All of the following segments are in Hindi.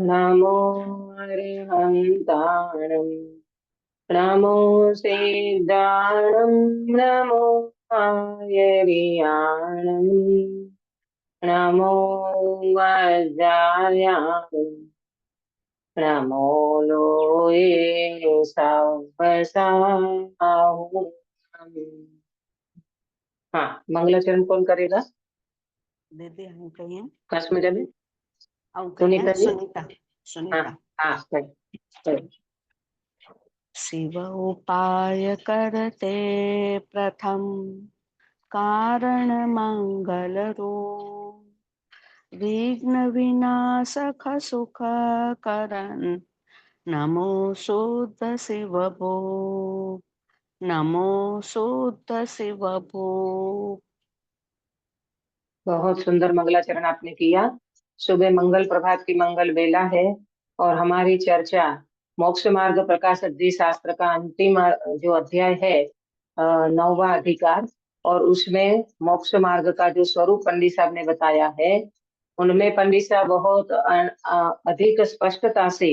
नमो अरिहन्ताणम् नमो सिद्धाणम् नमो आयर्याणम् नमो वज्रायाणम् नमो लोये सवसाहुम्। हाँ, मंगलाचरण कौन करेगा? दीदी हम कहिए। कश्मीर में हम कहिए सुनीता जी। सुनीता। हाँ सुनीता। हाँ करें। शिव उपाय करते प्रथम कारण मंगल रूप विघ्न विनाशक सुख करण नमो शुद्ध शिव भो नमो शुद्ध शिव भो। बहुत सुंदर मंगलाचरण आपने किया। सुबह मंगल प्रभात की मंगल बेला है और हमारी चर्चा मोक्ष मार्ग प्रकाश द्वि शास्त्र का अंतिम जो अध्याय है, 9वां अधिकार, और उसमें मोक्ष मार्ग का जो स्वरूप पंडित साहब ने बताया है, उनमें पंडित साहब बहुत अधिक स्पष्टता से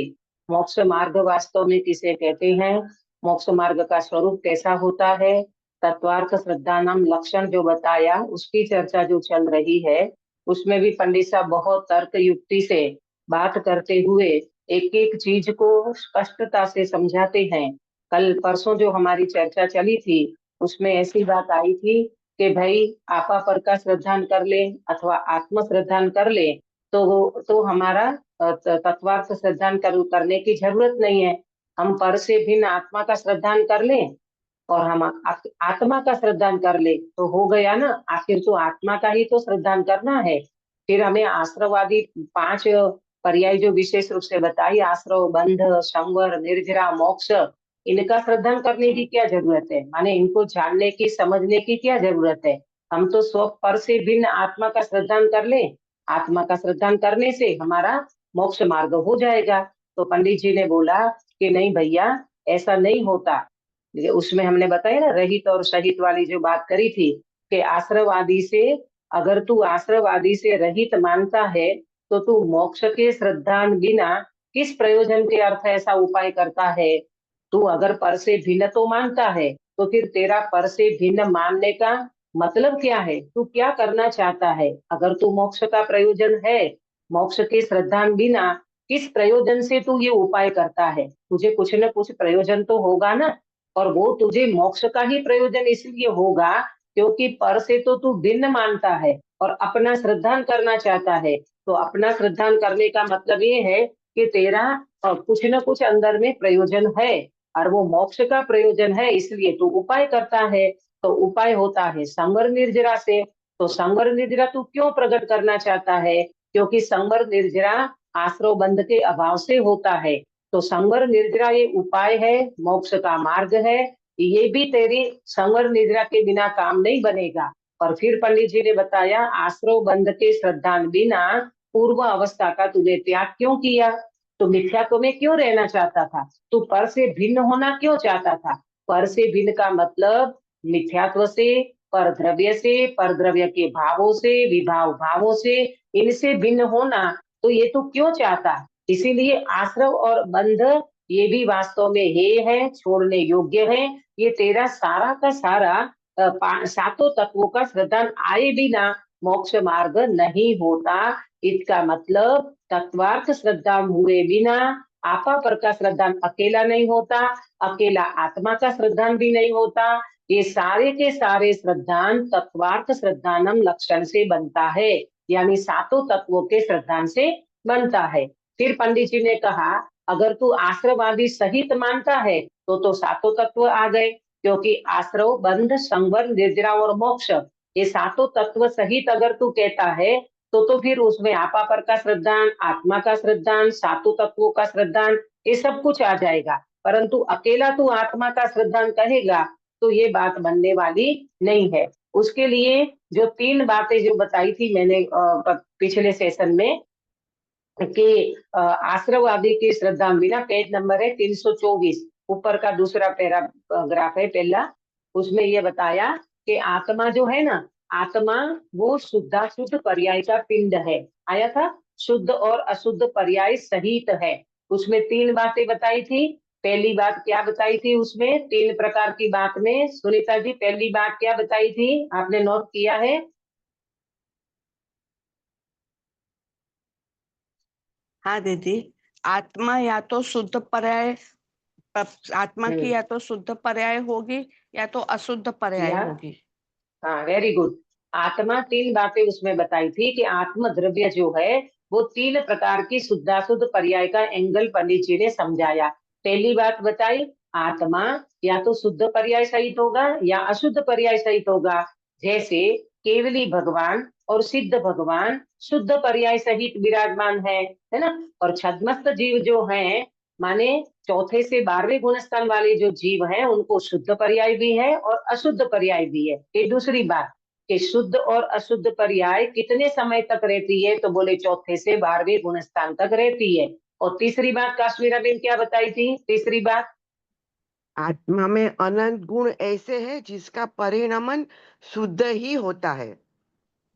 मोक्ष मार्ग वास्तव में किसे कहते हैं, मोक्ष मार्ग का स्वरूप कैसा होता है, तत्वार्थ श्रद्धा नाम लक्षण जो बताया, उसकी चर्चा जो चल रही है, उसमें भी पंडित साहब बहुत तर्क युक्ति से बात करते हुए एक एक चीज को स्पष्टता से समझाते हैं। कल परसों जो हमारी चर्चा चली थी, उसमें ऐसी बात आई थी कि भाई आपा पर का श्रद्धान कर ले अथवा आत्म श्रद्धान कर ले, तो हमारा तत्वार्थ श्रद्धान करने की जरूरत नहीं है। हम पर से भिन्न आत्मा का श्रद्धान कर लें और हम आत्मा का श्रद्धान कर ले तो हो गया ना। आखिर तो आत्मा का ही तो श्रद्धान करना है। फिर हमें आश्रवादी 5 पर्याय जो विशेष रूप से बताई, आश्रव, बंध, संवर, निर्जरा, मोक्ष, इनका श्रद्धान करने की क्या जरूरत है? माने इनको जानने की समझने की क्या जरूरत है? हम तो स्व पर से भिन्न आत्मा का श्रद्धान कर ले। आत्मा का श्रद्धान करने से हमारा मोक्ष मार्ग हो जाएगा। तो पंडित जी ने बोला कि नहीं भैया, ऐसा नहीं होता। उसमें हमने बताया ना, रहित और सहित वाली जो बात करी थी कि आश्रवादी से, अगर तू आश्रवादी से रहित मानता है तो तू मोक्ष के श्रद्धान बिना किस प्रयोजन के अर्थ ऐसा उपाय करता है? तू अगर पर से भिन्न तो मानता है, तो फिर तेरा पर से भिन्न मानने का मतलब क्या है? तू क्या करना चाहता है? अगर तू मोक्ष का प्रयोजन है, मोक्ष के श्रद्धान बिना किस प्रयोजन से तू ये उपाय करता है? तुझे कुछ न कुछ प्रयोजन तो होगा ना। और वो तुझे मोक्ष का ही प्रयोजन इसलिए होगा क्योंकि पर से तो तू भिन्न मानता है और अपना श्रद्धान करना चाहता है। तो अपना श्रद्धान करने का मतलब ये है कि तेरा कुछ न कुछ अंदर में प्रयोजन है और वो मोक्ष का प्रयोजन है, इसलिए तू उपाय करता है। तो उपाय होता है संवर निर्जरा से। तो संवर निर्जरा तू क्यों प्रकट करना चाहता है? क्योंकि संवर निर्जरा आश्रव बंध के अभाव से होता है। तो संवर निर्जरा ये उपाय है, मोक्ष का मार्ग है। ये भी तेरी संवर निर्जरा के बिना काम नहीं बनेगा। और फिर पंडित जी ने बताया आश्रव बंध के श्रद्धान बिना पूर्व अवस्था का तूने त्याग क्यों किया? तो मिथ्यात्व में क्यों रहना चाहता था? तू पर से भिन्न होना क्यों चाहता था? पर से भिन्न का मतलब मिथ्यात्व से, पर द्रव्य से, पर द्रव्य के भावों से, विभाव भावों से, इनसे भिन्न होना। तो ये तू क्यों चाहता? इसीलिए आश्रव और बंध ये भी वास्तव में हे है, छोड़ने योग्य है। ये तेरा सारा का सारा सातों तत्वों का श्रद्धान आए बिना मोक्ष मार्ग नहीं होता। इसका मतलब तत्वार्थ श्रद्धान हुए बिना आपा पर का श्रद्धान अकेला नहीं होता, अकेला आत्मा का श्रद्धान भी नहीं होता। ये सारे के सारे श्रद्धान तत्वार्थ श्रद्धानम लक्षण से बनता है, यानी सातों तत्वों के श्रद्धान से बनता है। फिर पंडित जी ने कहा अगर तू आश्रवादी सहित मानता है तो सातों तत्व आ गए, क्योंकि आश्रव, बंध, संवर, निर्जरा और मोक्ष, ये सातों तत्व सहित अगर तू कहता है तो फिर उसमें आपा पर का श्रद्धान, आत्मा का श्रद्धान, सातों तत्वों का श्रद्धान, ये सब कुछ आ जाएगा। परंतु अकेला तू आत्मा का श्रद्धान कहेगा तो ये बात बनने वाली नहीं है। उसके लिए जो 3 बातें जो बताई थी मैंने पिछले सेशन में, कि आश्रवादी की श्रद्धा बिना, पेज नंबर है 324, ऊपर का दूसरा पैराग्राफ है पहला। उसमें ये बताया कि आत्मा जो है ना, आत्मा वो शुद्धाशुद्ध पर्याय का पिंड है। आया था शुद्ध और अशुद्ध पर्याय सहित है। उसमें 3 बातें बताई थी। पहली बात क्या बताई थी उसमें 3 प्रकार की बात में? सुनीता जी, पहली बात क्या बताई थी? आपने नोट किया है? हाँ दीदी, आत्मा या तो शुद्ध पर्याय, आत्मा की या तो शुद्ध पर्याय होगी या तो अशुद्ध पर्याय या होगी। हाँ, वेरी गुड। आत्मा 3 बातें उसमें बताई थी कि आत्म द्रव्य जो है वो 3 प्रकार की शुद्धाशुद्ध पर्याय का एंगल पंडित जी ने समझाया। पहली बात बताई, आत्मा या तो शुद्ध पर्याय सहित होगा या अशुद्ध पर्याय सहित होगा। जैसे केवली भगवान और सिद्ध भगवान शुद्ध पर्याय सहित विराजमान है ना? और छद्मस्त जीव जो है, माने चौथे से 12वें गुण स्थान वाले जो जीव हैं उनको शुद्ध पर्याय भी है और अशुद्ध पर्याय भी है। ये दूसरी बात कि शुद्ध और अशुद्ध पर्याय कितने समय तक रहती है? तो बोले चौथे से 12वें गुण स्थान तक रहती है। और तीसरी बात काश्मीरा बेन क्या बताई थी? तीसरी बात, आत्मा में अनंत गुण ऐसे हैं जिसका परिणमन शुद्ध ही होता है।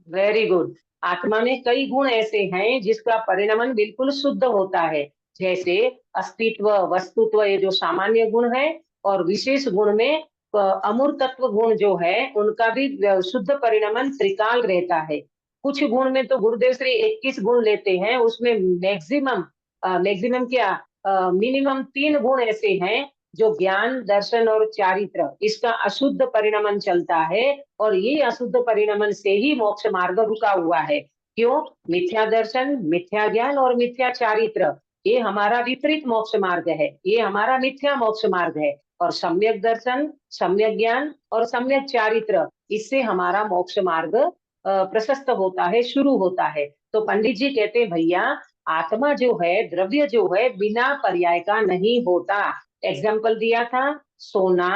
Very good. आत्मा में कई गुण ऐसे हैं जिसका परिणमन बिल्कुल शुद्ध होता है। जैसे अस्तित्व, वस्तुत्व, ये जो सामान्य गुण है, और विशेष गुण में अमूर्तत्व गुण जो है उनका भी शुद्ध परिणमन त्रिकाल रहता है। कुछ गुण में तो गुरुदेव श्री 21 गुण लेते हैं, उसमें मैक्सिमम मैक्सिमम क्या, मिनिमम 3 गुण ऐसे हैं जो ज्ञान, दर्शन और चारित्र, इसका अशुद्ध परिणमन चलता है। और ये अशुद्ध परिणमन से ही मोक्ष मार्ग रुका हुआ है। क्यों? मिथ्या दर्शन, मिथ्या ज्ञान और मिथ्या चारित्र, ये हमारा विपरीत मोक्ष मार्ग है, ये हमारा मिथ्या मोक्ष मार्ग है। और सम्यक दर्शन, सम्यक ज्ञान और सम्यक चारित्र, इससे हमारा मोक्ष मार्ग प्रशस्त होता है, शुरू होता है। तो पंडित जी कहते हैं भैया, आत्मा जो है, द्रव्य जो है, बिना पर्याय का नहीं होता। एग्जाम्पल दिया था, सोना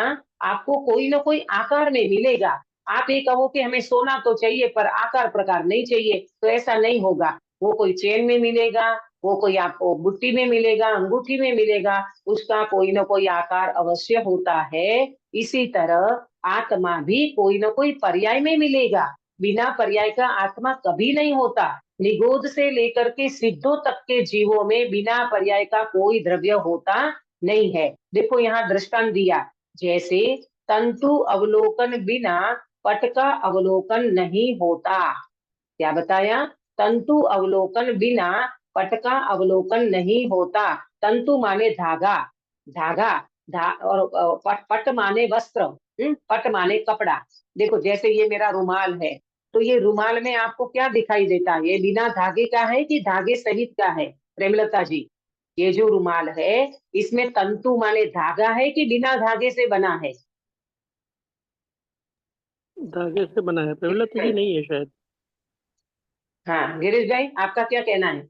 आपको कोई ना कोई आकार में मिलेगा। आप ये कहो कि हमें सोना तो चाहिए पर आकार प्रकार नहीं चाहिए, तो ऐसा नहीं होगा। वो कोई चेन में मिलेगा, वो कोई आपको बुट्टी में मिलेगा, अंगूठी में मिलेगा, उसका कोई ना कोई आकार अवश्य होता है। इसी तरह आत्मा भी कोई ना कोई पर्याय में मिलेगा। बिना पर्याय का आत्मा कभी नहीं होता। निगोद से लेकर के सिद्धों तक के जीवों में बिना पर्याय का कोई द्रव्य होता नहीं है। देखो यहाँ दृष्टांत दिया, जैसे तंतु अवलोकन बिना पट का अवलोकन नहीं होता। क्या बताया? तंतु अवलोकन बिना पट का अवलोकन नहीं होता। तंतु माने धागा, धागा और पट माने वस्त्र, पट माने कपड़ा। देखो जैसे ये मेरा रुमाल है, तो ये रुमाल में आपको क्या दिखाई देता है? ये बिना धागे का है कि धागे सहित का है? प्रेमलता जी, ये जो रुमाल है इसमें तंतु माने धागा है कि बिना धागे से बना है? धागे से बना है प्रमिला जी, नहीं है शायद। हाँ गिरीश भाई, आपका क्या कहना है?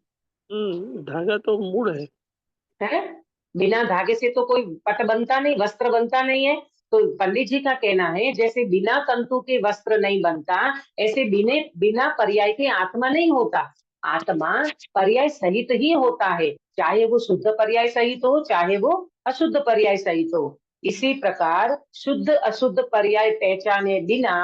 धागा तो मूड है। है, बिना धागे से तो कोई पट बनता नहीं, वस्त्र बनता नहीं है। तो पंडित जी का कहना है जैसे बिना तंतु के वस्त्र नहीं बनता, ऐसे बिना बिना पर्याय के आत्मा नहीं होता। आत्मा पर्याय सहित ही होता है, चाहे वो शुद्ध पर्याय सहित हो, चाहे वो अशुद्ध पर्याय सहित हो। इसी प्रकार शुद्ध अशुद्ध पर्याय पहचाने बिना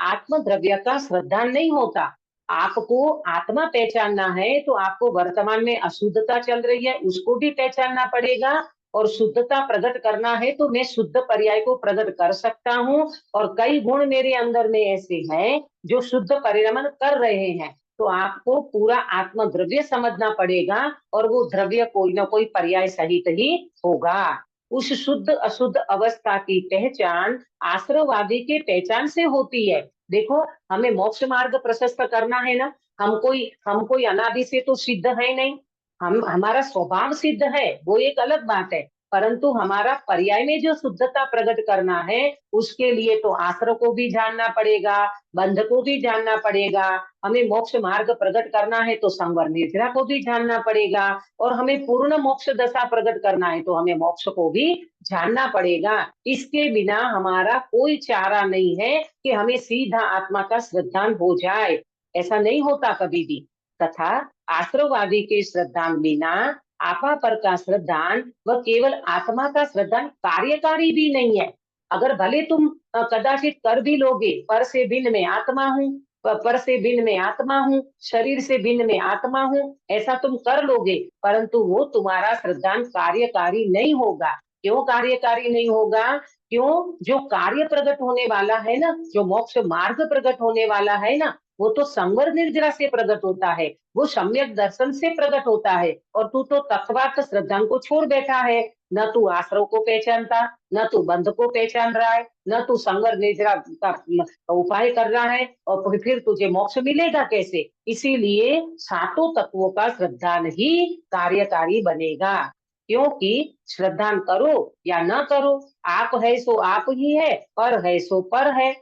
आत्म द्रव्य का श्रद्धा नहीं होता। आपको आत्मा पहचानना है तो आपको वर्तमान में अशुद्धता चल रही है उसको भी पहचानना पड़ेगा, और शुद्धता प्रकट करना है तो मैं शुद्ध पर्याय को प्रकट कर सकता हूँ। और कई गुण मेरे अंदर में ऐसे हैं जो शुद्ध परिणमन कर रहे हैं। तो आपको पूरा आत्म द्रव्य समझना पड़ेगा, और वो द्रव्य कोई ना कोई पर्याय सहित ही होगा। उस शुद्ध अशुद्ध अवस्था की पहचान आश्रयवादी के पहचान से होती है। देखो, हमें मोक्ष मार्ग प्रशस्त करना है ना, हम कोई अनादि से तो सिद्ध है नहीं। हम हमारा स्वभाव सिद्ध है, वो एक अलग बात है। परंतु हमारा पर्याय में जो शुद्धता प्रकट करना है, उसके लिए तो आश्रय को भी जानना पड़ेगा, बंध को भी जानना पड़ेगा। हमें मोक्ष मार्ग प्रकट करना है तो संवर निर्जरा को भी जानना पड़ेगा। और हमें पूर्ण मोक्ष दशा प्रकट करना है तो हमें मोक्ष को भी जानना पड़ेगा। इसके बिना हमारा कोई चारा नहीं है कि हमें सीधा आत्मा का श्रद्धान हो जाए, ऐसा नहीं होता कभी भी। तथा आश्रयवादी के श्रद्धान बिना आपा पर का श्रद्धान व केवल आत्मा का श्रद्धान कार्यकारी भी नहीं है। अगर भले तुम कदाचित कर भी लोगे, पर से भिन्न में आत्मा हूँ, पर से भिन्न में आत्मा हूँ, शरीर से भिन्न में आत्मा हूँ, ऐसा तुम कर लोगे, परंतु वो तुम्हारा श्रद्धांत कार्यकारी नहीं होगा। क्यों कार्यकारी नहीं होगा? क्यों? जो कार्य प्रकट होने वाला है ना, जो मोक्ष मार्ग प्रकट होने वाला है ना, वो तो संवर निर्जरा से प्रकट होता है, वो सम्यक दर्शन से प्रकट होता है। और तू तो तत्वार्थ श्रद्धांत को छोड़ बैठा है, न तू आश्रव को पहचानता, न तू बंध को पहचान रहा है, न तू संवर निर्जरा का उपाय कर रहा है, और फिर तुझे मोक्ष मिलेगा कैसे? इसीलिए सातों तत्वों का श्रद्धान ही कार्यकारी बनेगा। क्योंकि श्रद्धान करो या न करो, आप है सो आप ही है, पर है सो पर है।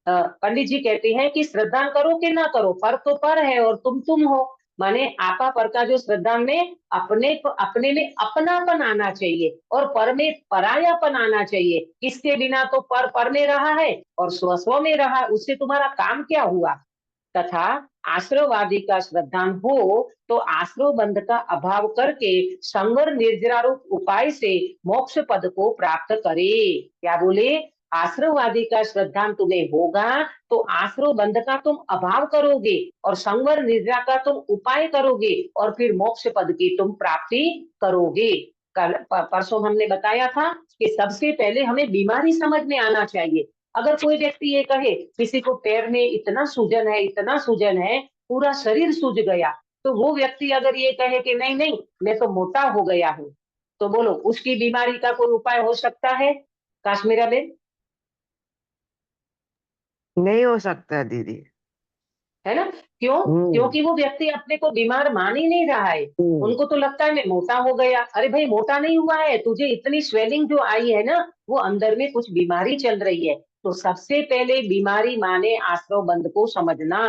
पंडित जी कहते हैं कि श्रद्धान करो कि ना करो, पर तो पर है और तुम हो। माने आपा पर का जो श्रद्धा में अपने में अपनापन आना चाहिए और पर में परायापन आना चाहिए। इसके बिना तो पर में रहा है और स्व में रहा, उससे तुम्हारा काम क्या हुआ? तथा आश्रववादी का श्रद्धान हो तो आश्रव बंध का अभाव करके संवर निर्जरा रूप उपाय से मोक्ष पद को प्राप्त करे। क्या बोले? आश्रववादी का श्रद्धान तुम्हें होगा तो आश्रव बंध का तुम अभाव करोगे और संवर निर्जरा का तुम उपाय करोगे और फिर मोक्ष पद की तुम प्राप्ति करोगे। कल परसों हमने बताया था कि सबसे पहले हमें बीमारी समझ में आना चाहिए। अगर कोई व्यक्ति ये कहे किसी को पैर में इतना सूजन है, इतना सूजन है, पूरा शरीर सूज गया, तो वो व्यक्ति अगर ये कहे कि नहीं नहीं मैं तो मोटा हो गया हूँ, तो बोलो उसकी बीमारी का कोई उपाय हो सकता है? काश्मीरा बेन, नहीं हो सकता दीदी। है ना? क्यों? क्योंकि वो व्यक्ति अपने को बीमार मान ही नहीं रहा है। उनको तो लगता है मैं मोटा हो गया। अरे भाई मोटा नहीं हुआ है, तुझे इतनी स्वेलिंग जो आई है ना, वो अंदर में कुछ बीमारी चल रही है। तो सबसे पहले बीमारी माने आश्रव बंध को समझना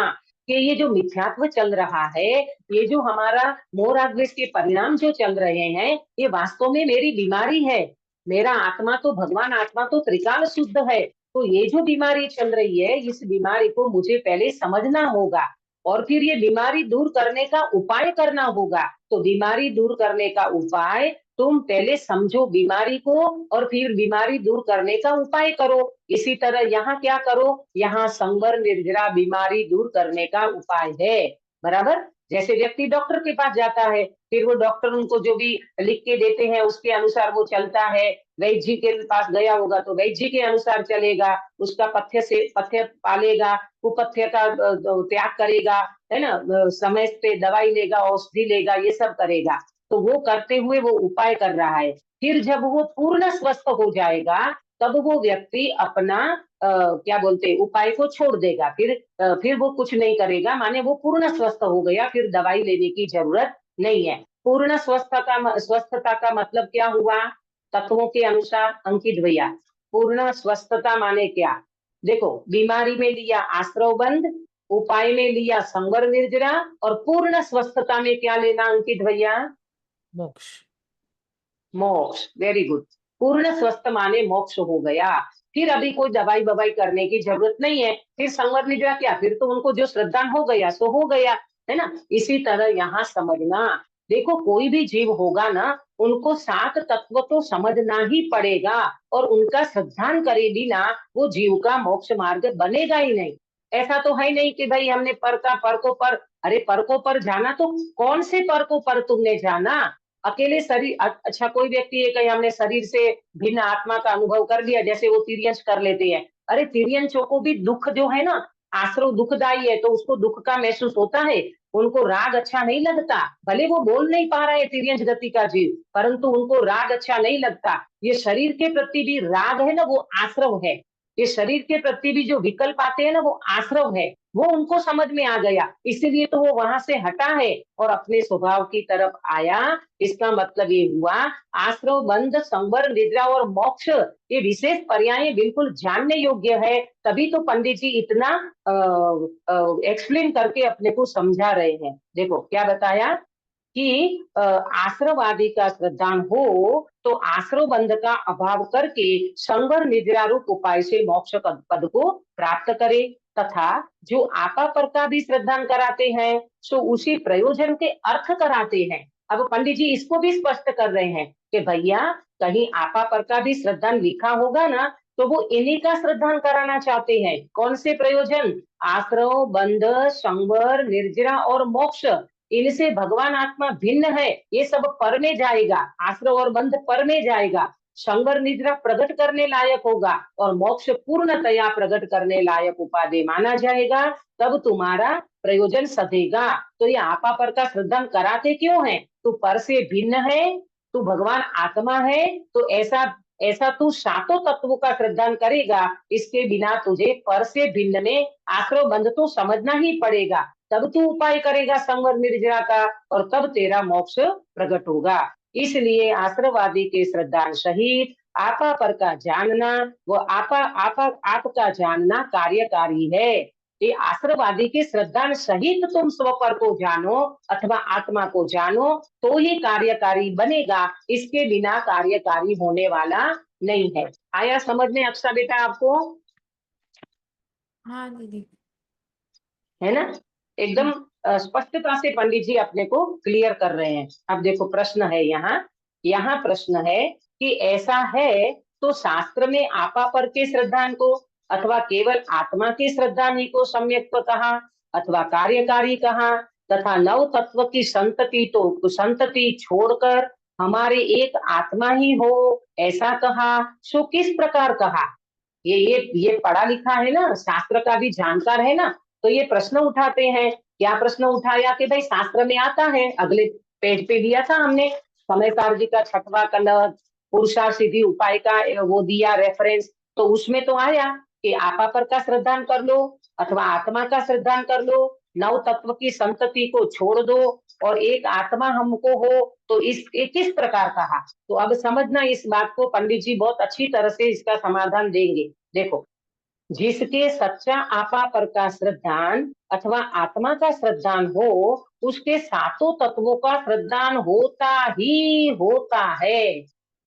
कि ये जो मिथ्यात्व चल रहा है, ये जो हमारा मोह राग द्वेष के परिणाम जो चल रहे हैं, ये वास्तव में मेरी बीमारी है। मेरा आत्मा तो भगवान आत्मा तो त्रिकाल शुद्ध है। तो ये जो बीमारी चल रही है, इस बीमारी को मुझे पहले समझना होगा और फिर ये बीमारी दूर करने का उपाय करना होगा। तो बीमारी दूर करने का उपाय तुम पहले समझो बीमारी को और फिर बीमारी दूर करने का उपाय करो। इसी तरह यहाँ क्या करो? यहाँ संवर निर्जरा बीमारी दूर करने का उपाय है। बराबर? जैसे व्यक्ति डॉक्टर के पास जाता है, फिर वो डॉक्टर उनको जो भी लिख के देते हैं उसके अनुसार वो चलता है। वैद्य जी के पास गया होगा तो वैद्य जी के अनुसार चलेगा, उसका पथ्य पालेगा, कुपथ्य का त्याग करेगा, है ना, समय पे दवाई लेगा, औषधि लेगा, ये सब करेगा। तो वो करते हुए वो उपाय कर रहा है। फिर जब वो पूर्ण स्वस्थ हो जाएगा तब वो व्यक्ति अपना क्या बोलते उपाय को छोड़ देगा, फिर वो कुछ नहीं करेगा, माने वो पूर्ण स्वस्थ हो गया, फिर दवाई लेने की जरूरत नहीं है। पूर्ण स्वस्थता का मतलब क्या हुआ? तत्वों के अनुसार अंकित भैया, पूर्ण स्वस्थता माने क्या? देखो, बीमारी में लिया आश्रव बंध, उपाय में लिया संवर निर्जरा और पूर्ण स्वस्थता में क्या लेना अंकित भैया? मोक्ष। मोक्ष। Very good. पूर्ण स्वस्थ माने मोक्ष हो गया। फिर अभी कोई दवाई बवाई करने की जरूरत नहीं है। फिर संवर निर्जरा क्या? फिर तो उनको जो श्रद्धा हो गया सो हो गया, है ना? इसी तरह यहाँ समझना, देखो कोई भी जीव होगा ना, उनको सात तत्व तो समझना ही पड़ेगा और उनका श्रद्धान करे बिना वो जीव का मोक्ष मार्ग बनेगा ही नहीं। ऐसा तो है नहीं कि भाई हमने पर को पर, अरे पर को पर जाना तो कौन से पर को पर तुमने जाना? अकेले शरीर, अच्छा कोई व्यक्ति ये कहे हमने शरीर से भिन्न आत्मा का अनुभव कर लिया, जैसे वो तिर्यंश कर लेते हैं। अरे तिर्यंशों को भी दुख जो है ना, आश्रव दुखदायी है तो उसको दुख का महसूस होता है। उनको राग अच्छा नहीं लगता, भले वो बोल नहीं पा रहा है तिर्यंश गति का जीव, परंतु उनको राग अच्छा नहीं लगता। ये शरीर के प्रति भी राग है ना, वो आश्रव है। ये शरीर के प्रति भी जो विकल्प आते हैं ना, वो आश्रव है। वो उनको समझ में आ गया, इसीलिए तो वो वहां से हटा है और अपने स्वभाव की तरफ आया। इसका मतलब ये हुआ आश्रव बंध संवर निद्रा और मोक्ष ये विशेष पर्याय बिल्कुल जानने योग्य है। तभी तो पंडित जी इतना एक्सप्लेन करके अपने को समझा रहे हैं। देखो क्या बताया कि आश्रव आदि का श्रद्धान हो तो आश्रव बंध का अभाव करके संवर निद्रा रूप उपाय से मोक्ष पद को प्राप्त करे, तथा जो आपा पर का भी श्रद्धान कराते हैं तो उसी प्रयोजन के अर्थ कराते हैं। अब पंडित जी इसको भी स्पष्ट कर रहे हैं कि भैया कहीं आपा पर का भी श्रद्धान लिखा होगा ना, तो वो इन्हीं का श्रद्धान कराना चाहते हैं। कौन से प्रयोजन? आश्रव, बंध, संवर, निर्जरा और मोक्ष। इनसे भगवान आत्मा भिन्न है, ये सब पर में जाएगा। आश्रव और बंध पर में जाएगा, संवर निद्रा प्रकट करने लायक होगा और मोक्ष पूर्णतया प्रकट करने लायक उपाधि माना जाएगा, तब तुम्हारा प्रयोजन सधेगा। तो ये आपा पर का श्रद्धान कराते क्यों है? तू पर से भिन्न है, तू भगवान आत्मा है, तो ऐसा ऐसा तू सातों तत्वों का श्रद्धान करेगा। इसके बिना तुझे पर से भिन्न में आश्रव बंध तो समझना ही पड़ेगा, तब तू उपाय करेगा संवर निर्जरा का और तब तेरा मोक्ष प्रकट होगा। इसलिए आश्रवादी के श्रद्धान सहित आपा पर का जानना, वो आपका जानना कार्यकारी है। ये आश्रवादी के श्रद्धान सहित तुम स्वपर को जानो अथवा आत्मा को जानो तो ही कार्यकारी बनेगा, इसके बिना कार्यकारी होने वाला नहीं है। आया समझ में अक्षा बेटा आपको? हाँ दीदी। है ना? एकदम स्पष्टता से पंडित जी अपने को क्लियर कर रहे हैं। अब देखो प्रश्न है यहाँ प्रश्न है कि ऐसा है तो शास्त्र में आपा पर के श्रद्धान को अथवा केवल आत्मा के श्रद्धान ही को सम्यक कहा अथवा कार्यकारी कहा, तथा नव तत्व की संतति छोड़कर हमारे एक आत्मा ही हो ऐसा कहा, सो किस प्रकार कहा? ये पढ़ा लिखा है ना, शास्त्र का भी जानकार है ना, तो ये प्रश्न उठाते हैं। क्या प्रश्न उठाया कि भाई शास्त्र में आता है, अगले पेज पे दिया था हमने, समय जी का 6वां कलश पुरुषार्थ सिद्धि उपाय का वो दिया रेफरेंस, तो उसमें तो आया कि आपा पर का श्रद्धान कर लो अथवा आत्मा का श्रद्धान कर लो, नव तत्व की संतति को छोड़ दो और एक आत्मा हमको हो, तो किस प्रकार कहा? तो अब समझना इस बात को, पंडित जी बहुत अच्छी तरह से इसका समाधान देंगे। देखो, जिसके सच्चा आपा पर का श्रद्धान अथवा आत्मा का श्रद्धान हो, उसके सातों तत्वों का श्रद्धान होता ही होता है।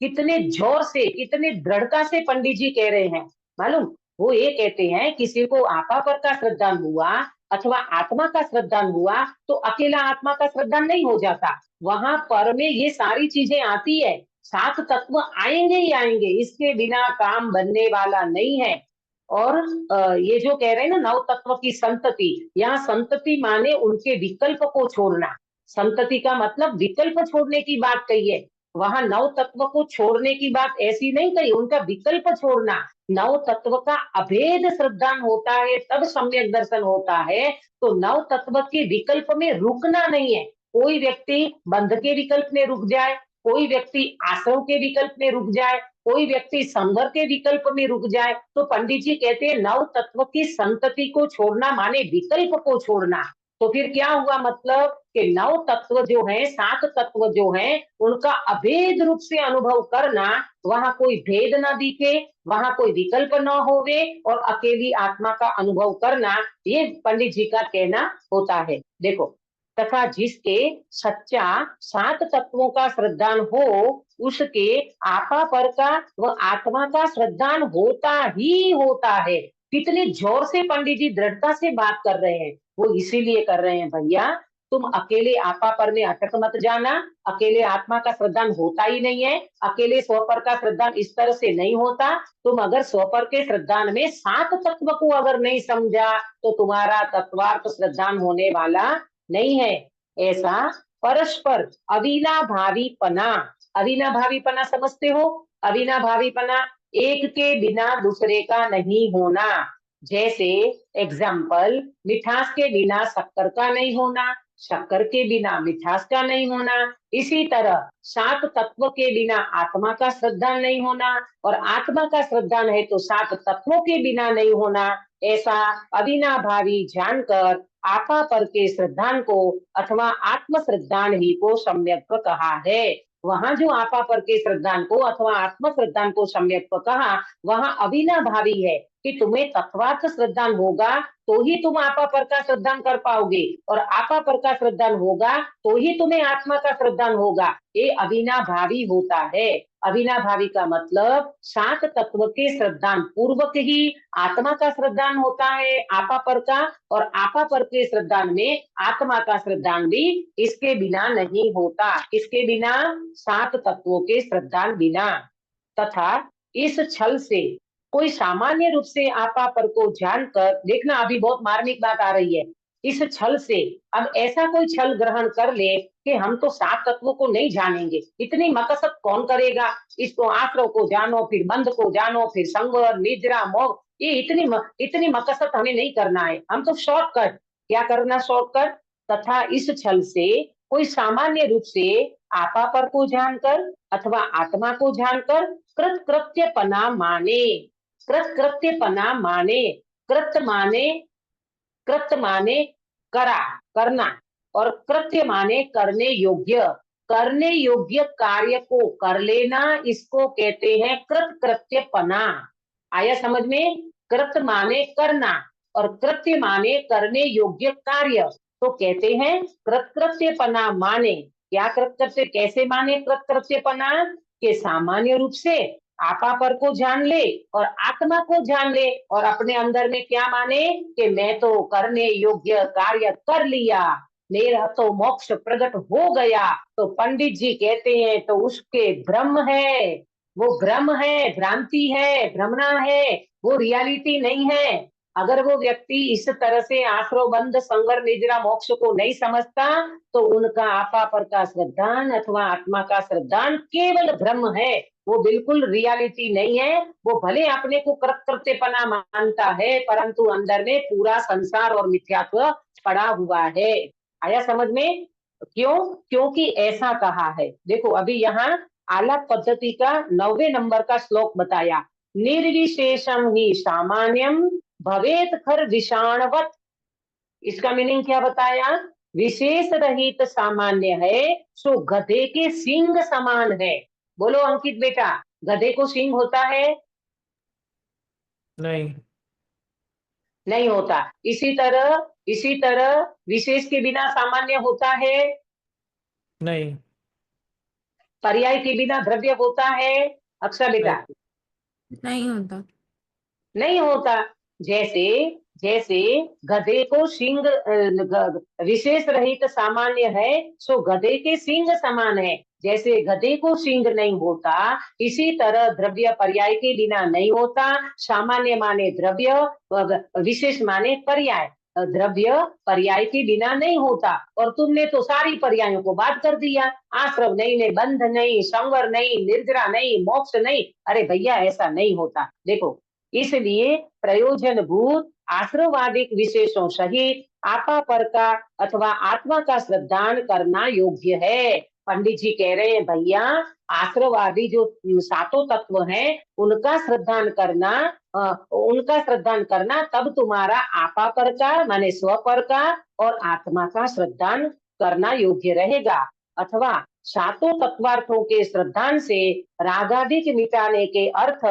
कितने जोर से, कितने दृढ़ता से पंडित जी कह रहे हैं मालूम? वो ये कहते हैं किसी को आपा पर का श्रद्धान हुआ अथवा आत्मा का श्रद्धान हुआ तो अकेला आत्मा का श्रद्धान नहीं हो जाता, वहां पर में ये सारी चीजें आती है, 7 तत्व आएंगे ही आएंगे, इसके बिना काम बनने वाला नहीं है। और ये जो कह रहे हैं ना नव तत्व की संतति, यहाँ संतति माने उनके विकल्प को छोड़ना, संतति का मतलब विकल्प छोड़ने की बात कही है, वहां नव तत्व को छोड़ने की बात ऐसी नहीं कही, उनका विकल्प छोड़ना। नव तत्व का अभेद श्रद्धान होता है तब सम्यक दर्शन होता है, तो नव तत्व के विकल्प में रुकना नहीं है। कोई व्यक्ति बंध के विकल्प में रुक जाए, कोई व्यक्ति आश्रव के विकल्प में रुक जाए, कोई व्यक्ति संवर के विकल्प में रुक जाए, तो पंडित जी कहते हैं नव तत्व की संतति को छोड़ना माने विकल्प को छोड़ना। तो फिर क्या हुआ? मतलब कि नव तत्व जो है, 7 तत्व जो है, उनका अभेद रूप से अनुभव करना, वहां कोई भेद ना दिखे, वहां कोई विकल्प न होवे और अकेली आत्मा का अनुभव करना, ये पंडित जी का कहना होता है। देखो, तथा जिसके सच्चा 7 तत्वों का श्रद्धान हो, उसके आपा पर का व आत्मा का श्रद्धान होता ही होता है। कितने जोर से पंडित जी दृढ़ता से बात कर रहे हैं, वो इसीलिए कर रहे हैं भैया, तुम अकेले आपा पर में अटक मत जाना, अकेले आत्मा का श्रद्धान होता ही नहीं है, अकेले स्वपर का श्रद्धान इस तरह से नहीं होता। तुम अगर स्वपर के श्रद्धान में 7 तत्व को अगर नहीं समझा तो तुम्हारा तत्वार्थ श्रद्धान होने वाला नहीं है। ऐसा परस्पर अविनाभावीपना, अविनाभावीपना समझते हो? अविनाभावीपना एक के बिना दूसरे का नहीं होना। जैसे एग्जाम्पल, मिठास के बिना शक्कर का नहीं होना, शक्कर के बिना मिठास का नहीं होना। इसी तरह 7 तत्व के बिना आत्मा का श्रद्धान नहीं होना और आत्मा का श्रद्धान है तो 7 तत्वों के बिना नहीं होना। ऐसा अविनाभावी जानकर आपा पर के श्रद्धान को अथवा आत्म श्रद्धान ही को सम्यक कहा है। वहां जो आपा पर के श्रद्धान को अथवा आत्म श्रद्धान को सम्यक कहा, वहां अविनाभावी है कि तुम्हें तत्वार्थ श्रद्धान होगा तो ही तुम आपा पर का श्रद्धान कर पाओगे और आपा पर का श्रद्धान होगा तो ही तुम्हें आत्मा का श्रद्धान होगा। ये अविनाभावी होता है। अविनाभावी का मतलब 7 तत्व के श्रद्धान पूर्वक ही आत्मा का श्रद्धान होता है आपा पर का, और आपा पर के श्रद्धान में आत्मा का श्रद्धान भी इसके बिना नहीं होता, इसके बिना 7 तत्वों के श्रद्धान बिना। तथा इस छल से कोई सामान्य रूप से आपा पर को जानकर, देखना अभी बहुत मार्मिक बात आ रही है, इस छल से अब ऐसा कोई छल ग्रहण कर ले कि हम तो सात तत्वों को नहीं जानेंगे, इतनी मकसद कौन करेगा। इसको आश्रव को जानो, फिर बंध को जानो, फिर संवर निद्रा मोह, ये इतनी मकसद हमें नहीं करना है। हम तो शॉर्टकट, क्या करना शॉर्टकट, तथा इस छल से कोई सामान्य रूप से आपा पर को जानकर अथवा आत्मा को जानकर कृत्यपना माने, कृत्यपना माने, कृत माने, कृत माने करा, करना, और कृत्य माने करने योग्य कार्य को कर लेना, इसको कहते हैं कृत्यपना। आया समझ में? कृत माने करना और कृत्य माने करने योग्य कार्य, तो कहते हैं कृत्यपना माने। क्या कृत्य, कैसे माने कृत्यपना, के सामान्य रूप से आपा पर को जान ले और आत्मा को जान ले, और अपने अंदर में क्या माने कि मैं तो करने योग्य कार्य कर लिया, मेरा तो मोक्ष प्रकट हो गया। तो पंडित जी कहते हैं तो उसके भ्रम है, वो भ्रम है, भ्रांति है, भ्रमणा है, वो रियलिटी नहीं है। अगर वो व्यक्ति इस तरह से आश्रव बंध संवर निद्रा मोक्ष को नहीं समझता तो उनका आपा पर का श्रद्धान अथवा आत्मा का श्रद्धान केवल भ्रम है, वो बिल्कुल रियलिटी नहीं है। वो भले अपने को कृत्यपना मानता है परंतु अंदर में पूरा संसार और मिथ्यात्व पड़ा हुआ है। आया समझ में? क्यों? क्योंकि ऐसा कहा है। देखो अभी यहाँ आलाप पद्धति का 9वें नंबर का श्लोक बताया, निर्विशेषम ही सामान्यम भवेत खर विषाणवत। इसका मीनिंग क्या बताया? विशेष रहित सामान्य है सो गधे के सींग समान है। बोलो अंकित बेटा, गधे को सींग होता है? नहीं। नहीं होता। इसी तरह विशेष के बिना सामान्य होता है? नहीं। पर्याय के बिना द्रव्य होता है? अक्षर बेटा, नहीं होता। नहीं होता। जैसे जैसे गधे को सींग विशेष रहित सामान्य है सो गधे के सींग समान है, जैसे गधे को सींग नहीं होता इसी तरह द्रव्य पर्याय के बिना नहीं होता। सामान्य माने द्रव्य, विशेष माने पर्याय, द्रव्य पर्याय के बिना नहीं होता। और तुमने तो सारी पर्यायों को बात कर दिया, आश्रव नहीं, बंध नहीं, संवर नहीं, निर्जरा नहीं, मोक्ष नहीं। अरे भैया ऐसा नहीं होता। देखो इसलिए प्रयोजन भूत आश्रवादिक विशेषों सहित आपा पर का अथवा आत्मा का श्रद्धान करना योग्य है। पंडित जी कह रहे हैं भैया आश्रवादी जो सातों तत्व हैं उनका श्रद्धान करना तब तुम्हारा आपा पर का माने स्व पर का और आत्मा का श्रद्धान करना योग्य रहेगा। अथवा सातों तत्वार्थों के श्रद्धान से रागादिक मिटाने के अर्थ